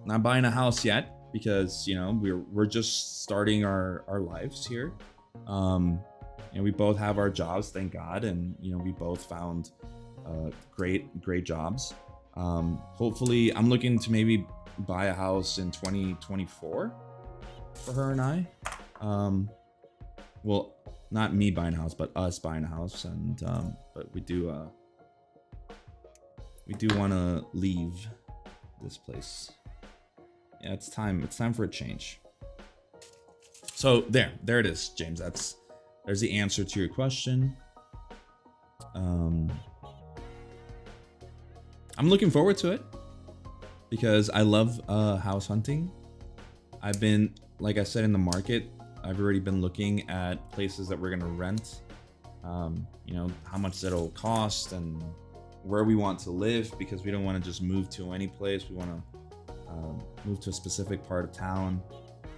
not buying a house yet because, you know, we're just starting our lives here. And we both have our jobs, thank God, and you know, we both found great jobs. Hopefully, I'm looking to maybe buy a house in 2024 for her and I. Well, not me buying a house, but us buying a house, and but we do want to leave this place. Yeah, it's time for a change. So there it is, James. There's the answer to your question. I'm looking forward to it because I love house hunting. I've been, like I said, in the market. I've already been looking at places that we're gonna rent. You know, how much it'll cost and where we want to live, because we don't want to just move to any place. We want to move to a specific part of town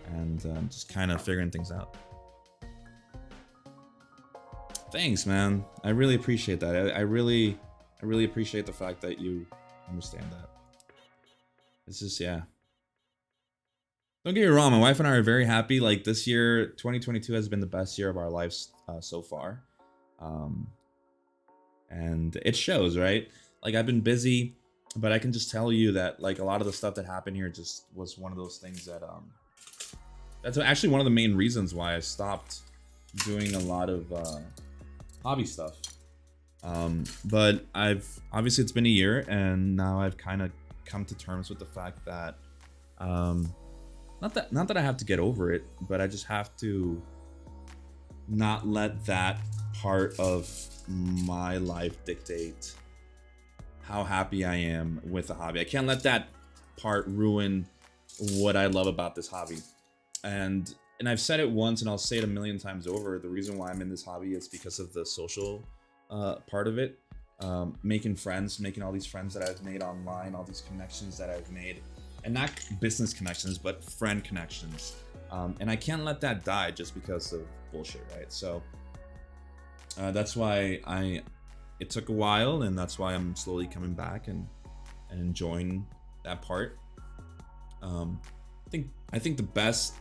and just kind of figuring things out. Thanks, man. I really appreciate that. I really appreciate the fact that you understand that. It's just, yeah. Don't get me wrong, my wife and I are very happy. Like, this year, 2022 has been the best year of our lives so far. And it shows, right? Like, I've been busy, but I can just tell you that, like, a lot of the stuff that happened here just was one of those things that, that's actually one of the main reasons why I stopped doing a lot of hobby stuff. But obviously it's been a year, and now I've kind of come to terms with the fact that, not that I have to get over it, but I just have to not let that part of my life dictate how happy I am with the hobby. I can't let that part ruin what I love about this hobby. And I've said it once, and I'll say it a million times over. The reason why I'm in this hobby is because of the social part of it. making friends, making all these friends that I've made online, all these connections that I've made, and not business connections, but friend connections. And I can't let that die just because of bullshit, right? So that's why it took a while, and that's why I'm slowly coming back and enjoying that part. I think the best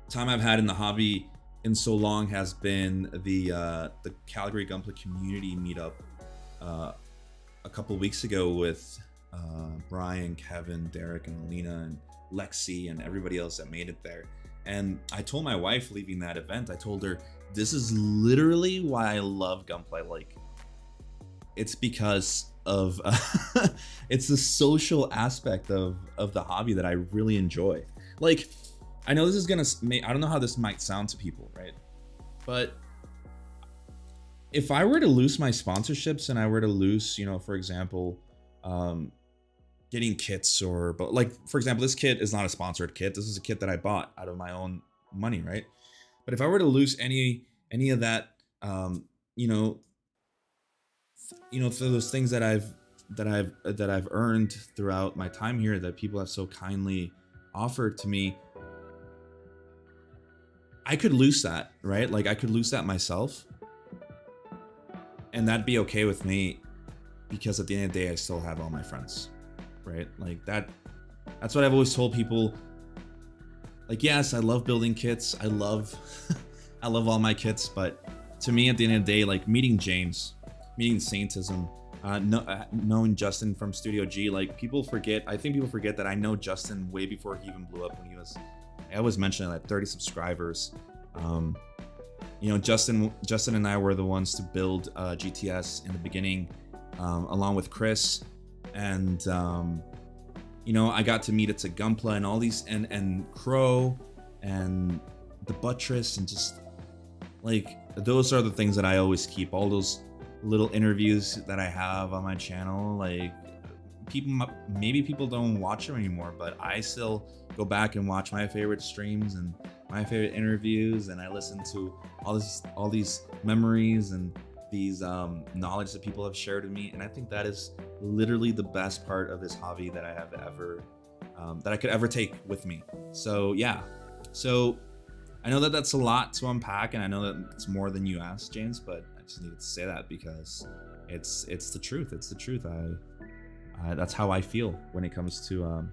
time I've had in the hobby in so long has been the Calgary Gunpla community meetup a couple weeks ago with Brian, Kevin, Derek, and Alina, and Lexi, and everybody else that made it there. And I told my wife leaving that event, I told her, this is literally why I love Gunpla. Like, it's because of it's the social aspect of the hobby that I really enjoy. Like, I know this is gonna I don't know how this might sound to people, right? But if I were to lose my sponsorships and I were to lose, you know, for example, getting kits, but like, for example, this kit is not a sponsored kit. This is a kit that I bought out of my own money, right? But if I were to lose any of that, you know, for those things that I've earned throughout my time here, that people have so kindly offered to me, I could lose that, right? Like, I could lose that myself, and that'd be okay with me, because at the end of the day, I still have all my friends, right? Like, that's what I've always told people. Like, yes, I love building kits. I love all my kits, but to me, at the end of the day, like, meeting James, meeting Saintism, knowing Justin from Studio G, like, people forget. I think people forget that I know Justin way before he even blew up. When I always mention it, at 30 subscribers. You know, Justin and I were the ones to build GTS in the beginning, along with Chris, and you know, I got to meet It's a Gunpla and all these, and Crow and the Buttress, and just like, those are the things that I always keep. All those little interviews that I have on my channel, like, maybe people don't watch them anymore, but I still go back and watch my favorite streams and my favorite interviews, and I listen to all these memories and these knowledge that people have shared with me. And I think that is literally the best part of this hobby that I have ever that I could ever take with me. So yeah, so I know that that's a lot to unpack, and I know that it's more than you asked, James, but I just needed to say that because it's the truth. It's the truth. That's how I feel when it comes to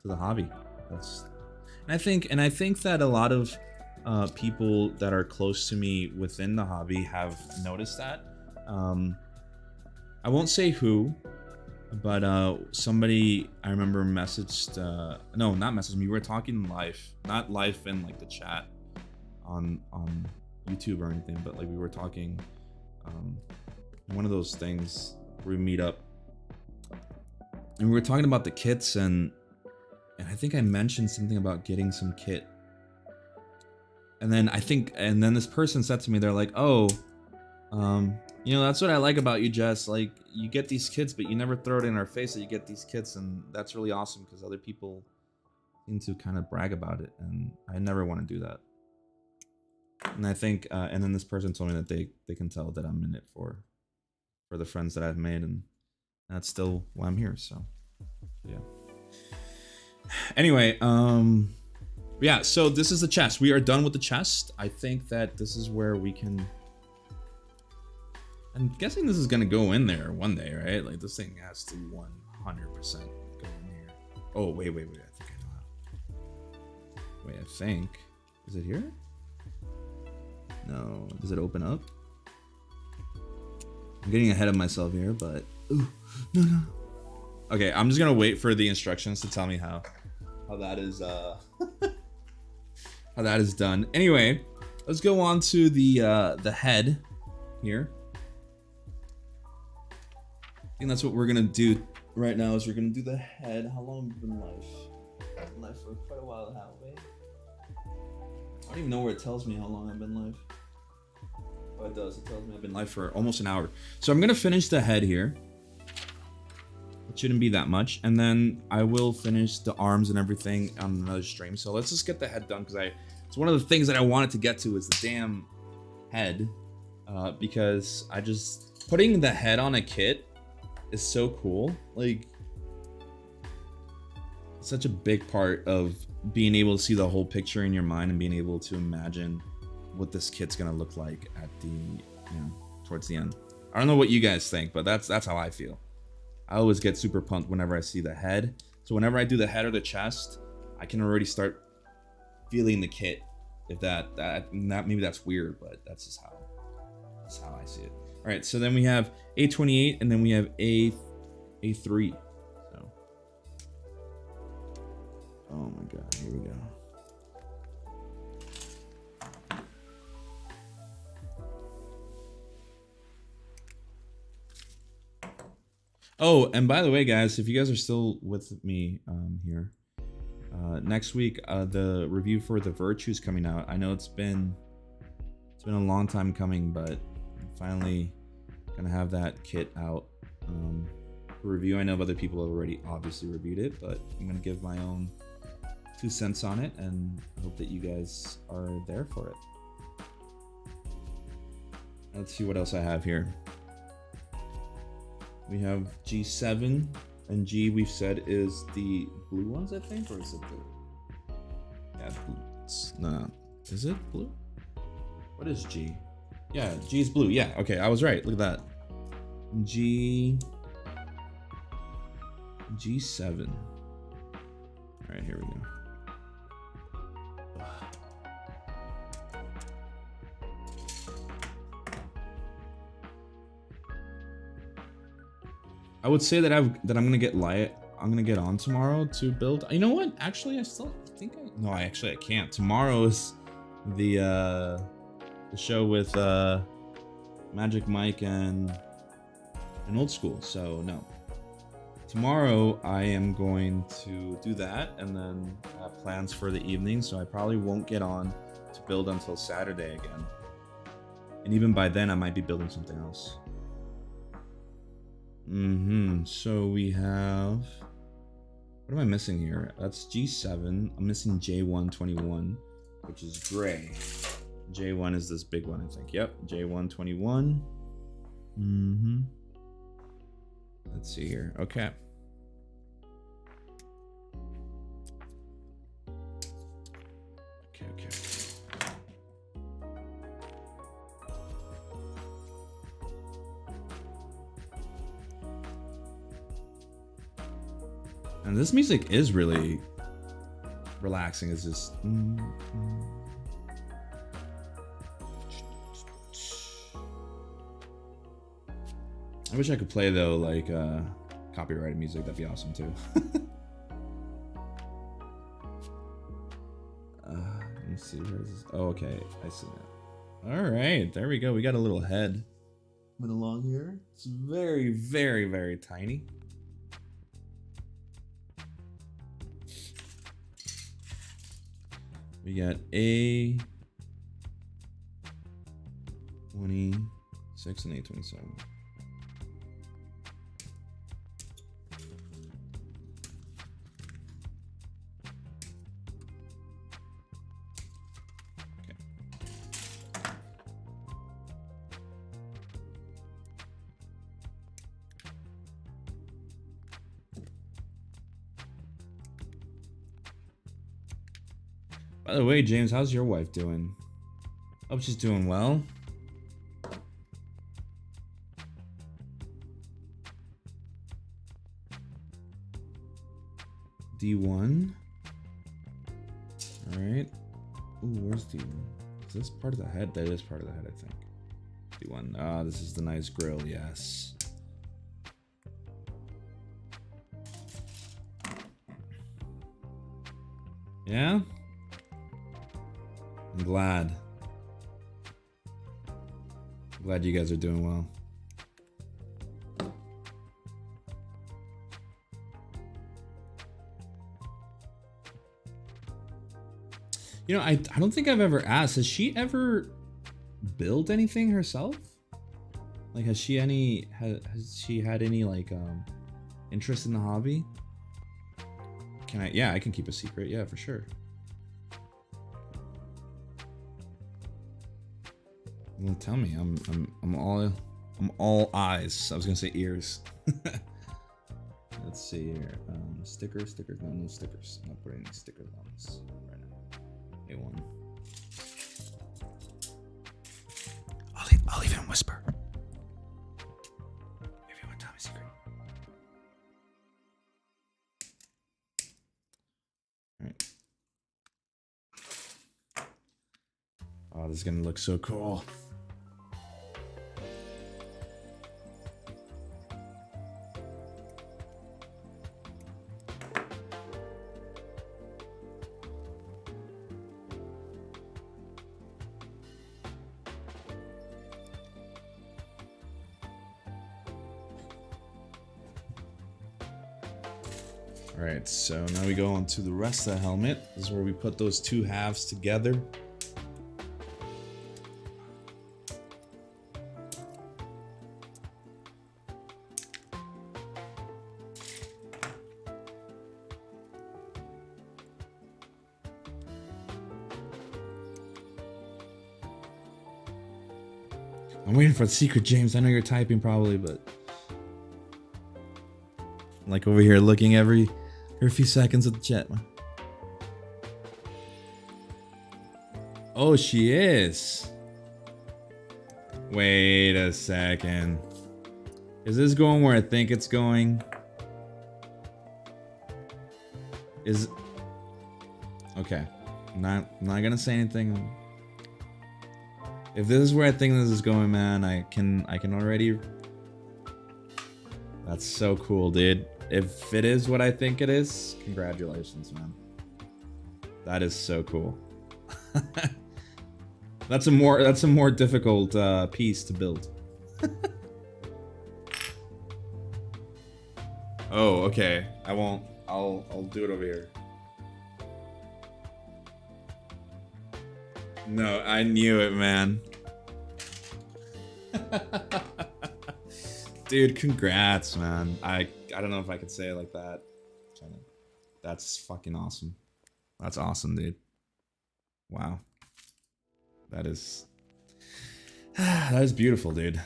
the hobby. And I think that a lot of people that are close to me within the hobby have noticed that. I won't say who, but somebody I remember messaged, no, not messaged me. We were talking live, not live in like the chat on YouTube or anything, but like we were talking one of those things where we meet up, and we were talking about the kits, and I think I mentioned something about getting some kit. And then this person said to me, they're like, oh, you know, that's what I like about you, Jess. Like, you get these kits, but you never throw it in our face that you get these kits. And that's really awesome, because other people seem to kind of brag about it. And I never want to do that. And I think, and then this person told me that they can tell that I'm in it for the friends that I've made. And that's still why I'm here. So, yeah. Anyway, yeah, so this is the chest. We are done with the chest. I think that this is where we can... I'm guessing this is going to go in there one day, right? Like, this thing has to 100% go in here. Oh, wait. I think I know how. Wait, I think... Is it here? No. Does it open up? I'm getting ahead of myself here, but... Ooh, no. Okay, I'm just going to wait for the instructions to tell me how that is... how that is done. Anyway, let's go on to the head here. I think that's what we're gonna do right now. Is we're gonna do the head. How long have you been live? I've been live for quite a while now, right? I don't even know where it tells me how long I've been live. Oh, it does. It tells me I've been live for almost an hour. So I'm gonna finish the head here. It shouldn't be that much, and then I will finish the arms and everything on another stream. So let's just get the head done, because it's one of the things that I wanted to get to is the damn head, because Putting the head on a kit is so cool. Like, such a big part of being able to see the whole picture in your mind and being able to imagine what this kit's gonna look like at the, you know, towards the end. I don't know what you guys think, but that's how I feel. I always get super pumped whenever I see the head. So whenever I do the head or the chest, I can already start feeling the kit. If that maybe that's weird, but that's just how I see it. All right, so then we have A28 and then we have A3. So, oh my god, here we go. Oh, and by the way, guys, if you guys are still with me here, next week the review for the Virtue is coming out. I know it's been a long time coming, but I'm finally gonna have that kit out for review. I know other people have already obviously reviewed it, but I'm gonna give my own 2 cents on it and hope that you guys are there for it. Let's see what else I have here. We have G7, and G we've said is the blue ones, I think, or is it the... Yeah, blue. No, is it blue? What is G? Yeah, G is blue. Yeah, okay, I was right. Look at that. G7. All right, here we go. I would say that I'm gonna get on tomorrow to build. You know what? Actually, I still think I can't. Tomorrow is the show with Magic Mike and Old School. So no. Tomorrow I am going to do that and then have plans for the evening. So I probably won't get on to build until Saturday again. And even by then I might be building something else. So we have, what am I missing here? That's G7. I'm missing J121, which is gray. J1 is this big one, I think. Yep, J121. Let's see here. Okay. Okay. And this music is really relaxing. It's just... I wish I could play, though, like, copyrighted music. That'd be awesome, too. Let me see. Where is this? Oh, okay. I see that. All right. There we go. We got a little head. Went along here. It's very, very, very tiny. We got A26 and A27. By the way, James, how's your wife doing? Hope she's doing well. D1. All right. Ooh, where's D1? Is this part of the head? That is part of the head, I think. D1. Ah, this is the nice grill. Yes. Yeah. I'm glad you guys are doing well. You know, I don't think I've ever asked, has she ever built anything herself? Like, has she had any like interest in the hobby? Yeah, I can keep a secret. Yeah, for sure. Well, tell me. I'm all I'm all eyes. I was gonna say ears. Let's see here. Stickers. No stickers. I'm not putting any stickers on this right now. A1. I'll even whisper. If you want to tell me a secret. Alright. Oh, this is gonna look so cool. Alright, so now we go on to the rest of the helmet. This is where we put those two halves together. I'm waiting for the secret, James. I know you're typing probably, but... I'm like over here looking every few seconds at the chat. Oh, she is. Wait a second. Is this going where I think it's going? Is... Okay. Not gonna say anything. If this is where I think this is going, man, I can already... That's so cool, dude. If it is what I think it is, congratulations, man. That is so cool. That's a more difficult piece to build. Oh, okay. I won't. I'll do it over here. No, I knew it, man. Dude, congrats, man. I don't know if I could say it like that. That's fucking awesome. That's awesome, dude. Wow. That is beautiful, dude.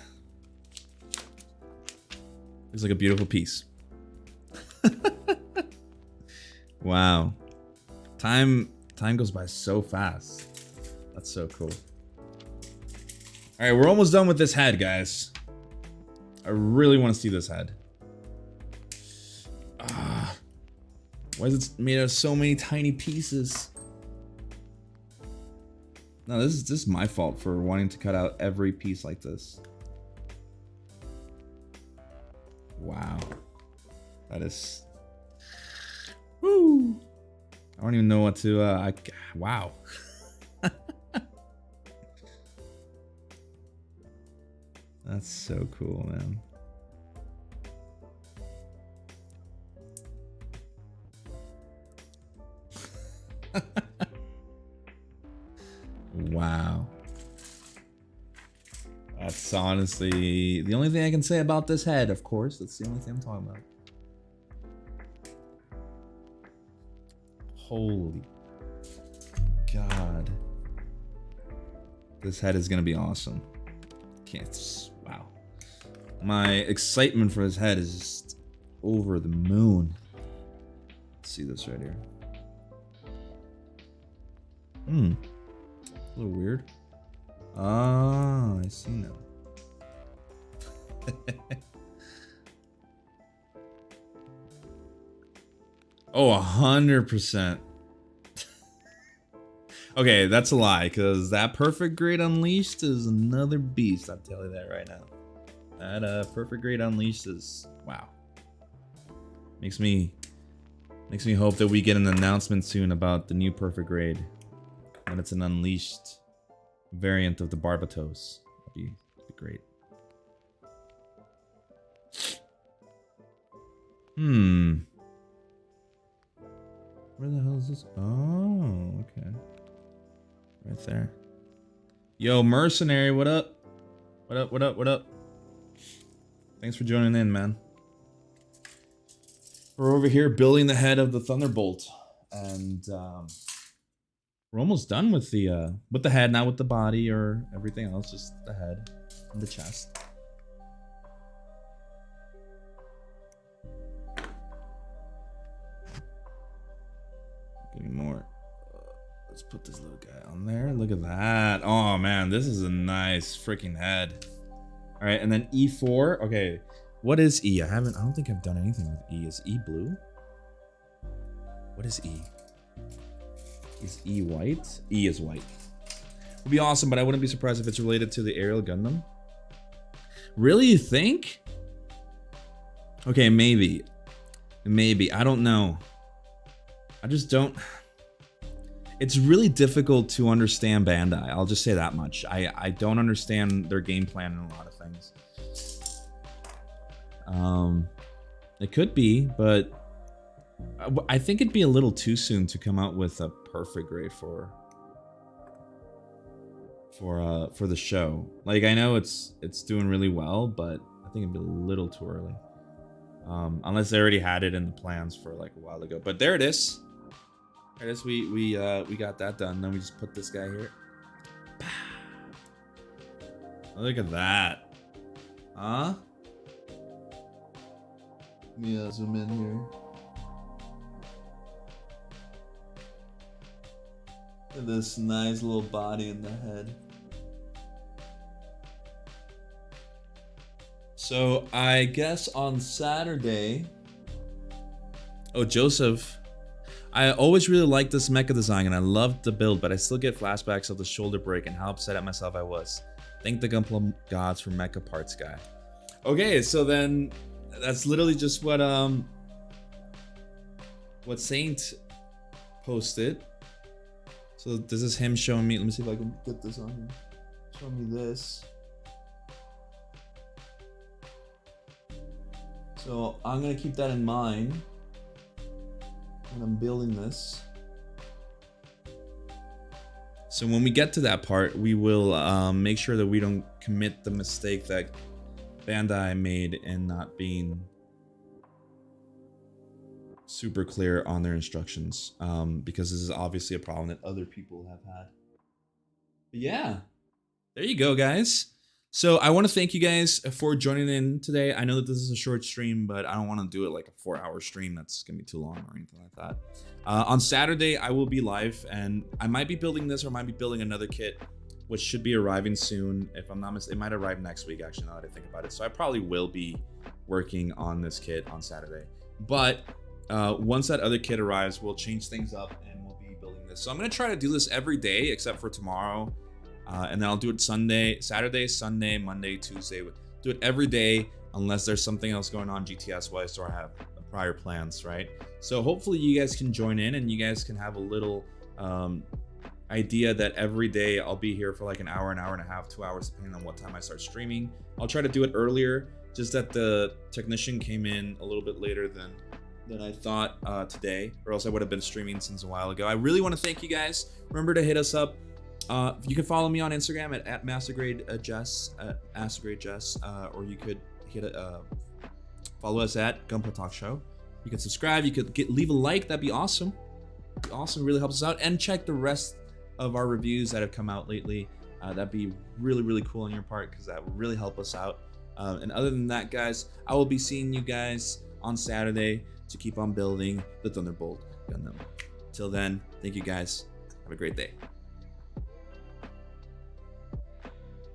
It's like a beautiful piece. Wow. Time goes by so fast. That's so cool. Alright, we're almost done with this head, guys. I really want to see this head. Why is it made out of so many tiny pieces? No, this is my fault for wanting to cut out every piece like this. Wow. That is... Woo! I don't even know what to... wow. That's so cool, man. Wow. That's honestly the only thing I can say about this head, of course. That's the only thing I'm talking about. Holy God. This head is gonna be awesome. Wow. My excitement for this head is just over the moon. Let's see this right here. A little weird. Ah, I see now. Oh, 100%. Okay, that's a lie, because that Perfect Grade Unleashed is another beast, I'll tell you that right now. That Perfect Grade Unleashed is... wow. Makes me hope that we get an announcement soon about the new Perfect Grade. When it's an Unleashed variant of the Barbatos. That'd be great. Where the hell is this? Oh, okay. Right there. Yo, Mercenary, what up? What up, what up, what up? Thanks for joining in, man. We're over here building the head of the Thunderbolt. And we're almost done with the head, not with the body or everything else, just the head and the chest. Give me more. Let's put this little guy on there. Look at that. Oh man, this is a nice freaking head. All right, and then E4. Okay, what is E? I don't think I've done anything with E. Is E blue? What is E? Is E white? E is white. Would be awesome, but I wouldn't be surprised if it's related to the aerial Gundam. Really, you think? Okay, maybe. Maybe. I don't know. I just don't. It's really difficult to understand Bandai. I'll just say that much. I don't understand their game plan in a lot of things. It could be, but I think it'd be a little too soon to come out with a perfect grade for the show. Like, I know it's doing really well, but I think it'd be a little too early. Unless they already had it in the plans for like a while ago. But there it is. There it is. We got that done. Then we just put this guy here. Look at that. Huh? Let me zoom in here. Look at this nice little body in the head. So I guess on Saturday. Oh, Joseph. I always really liked this mecha design and I loved the build, but I still get flashbacks of the shoulder break and how upset at myself I was. Thank the Gunpla gods for mecha parts guy. Okay, so then that's literally just what Saint posted. So this is him showing me. Let me see if I can get this on here. Show me this. So I'm gonna keep that in mind when I'm building this. So when we get to that part, we will make sure that we don't commit the mistake that Bandai made in not being super clear on their instructions, because this is obviously a problem that other people have had. But yeah, there you go, guys. So I want to thank you guys for joining in today. I know that this is a short stream, but I don't want to do it like a 4-hour stream. That's gonna be too long or anything like that. On Saturday, I will be live, and I might be building this or I might be building another kit, which should be arriving soon. If I'm not mistaken, it might arrive next week, actually, now that I think about it. So I probably will be working on this kit on Saturday. But once that other kit arrives, we'll change things up and we'll be building this. So I'm gonna try to do this every day except for tomorrow. And then I'll do it Saturday, Sunday, Monday, Tuesday. Do it every day unless there's something else going on GTS wise or I have prior plans, right? So hopefully you guys can join in and you guys can have a little idea that every day I'll be here for like an hour and a half, 2 hours, depending on what time I start streaming. I'll try to do it earlier, just that the technician came in a little bit later than I thought today, or else I would have been streaming since a while ago. I really want to thank you guys. Remember to hit us up. You can follow me on Instagram at MasterGradeJess, or you could follow us at Gunpla Talk Show. You can subscribe. You could leave a like. That'd be awesome. It'd be awesome. Really helps us out. And check the rest of our reviews that have come out lately. That'd be really, really cool on your part because that would really help us out. And other than that, guys, I will be seeing you guys on Saturday to keep on building the Thunderbolt Gundam. Till then, thank you guys. Have a great day.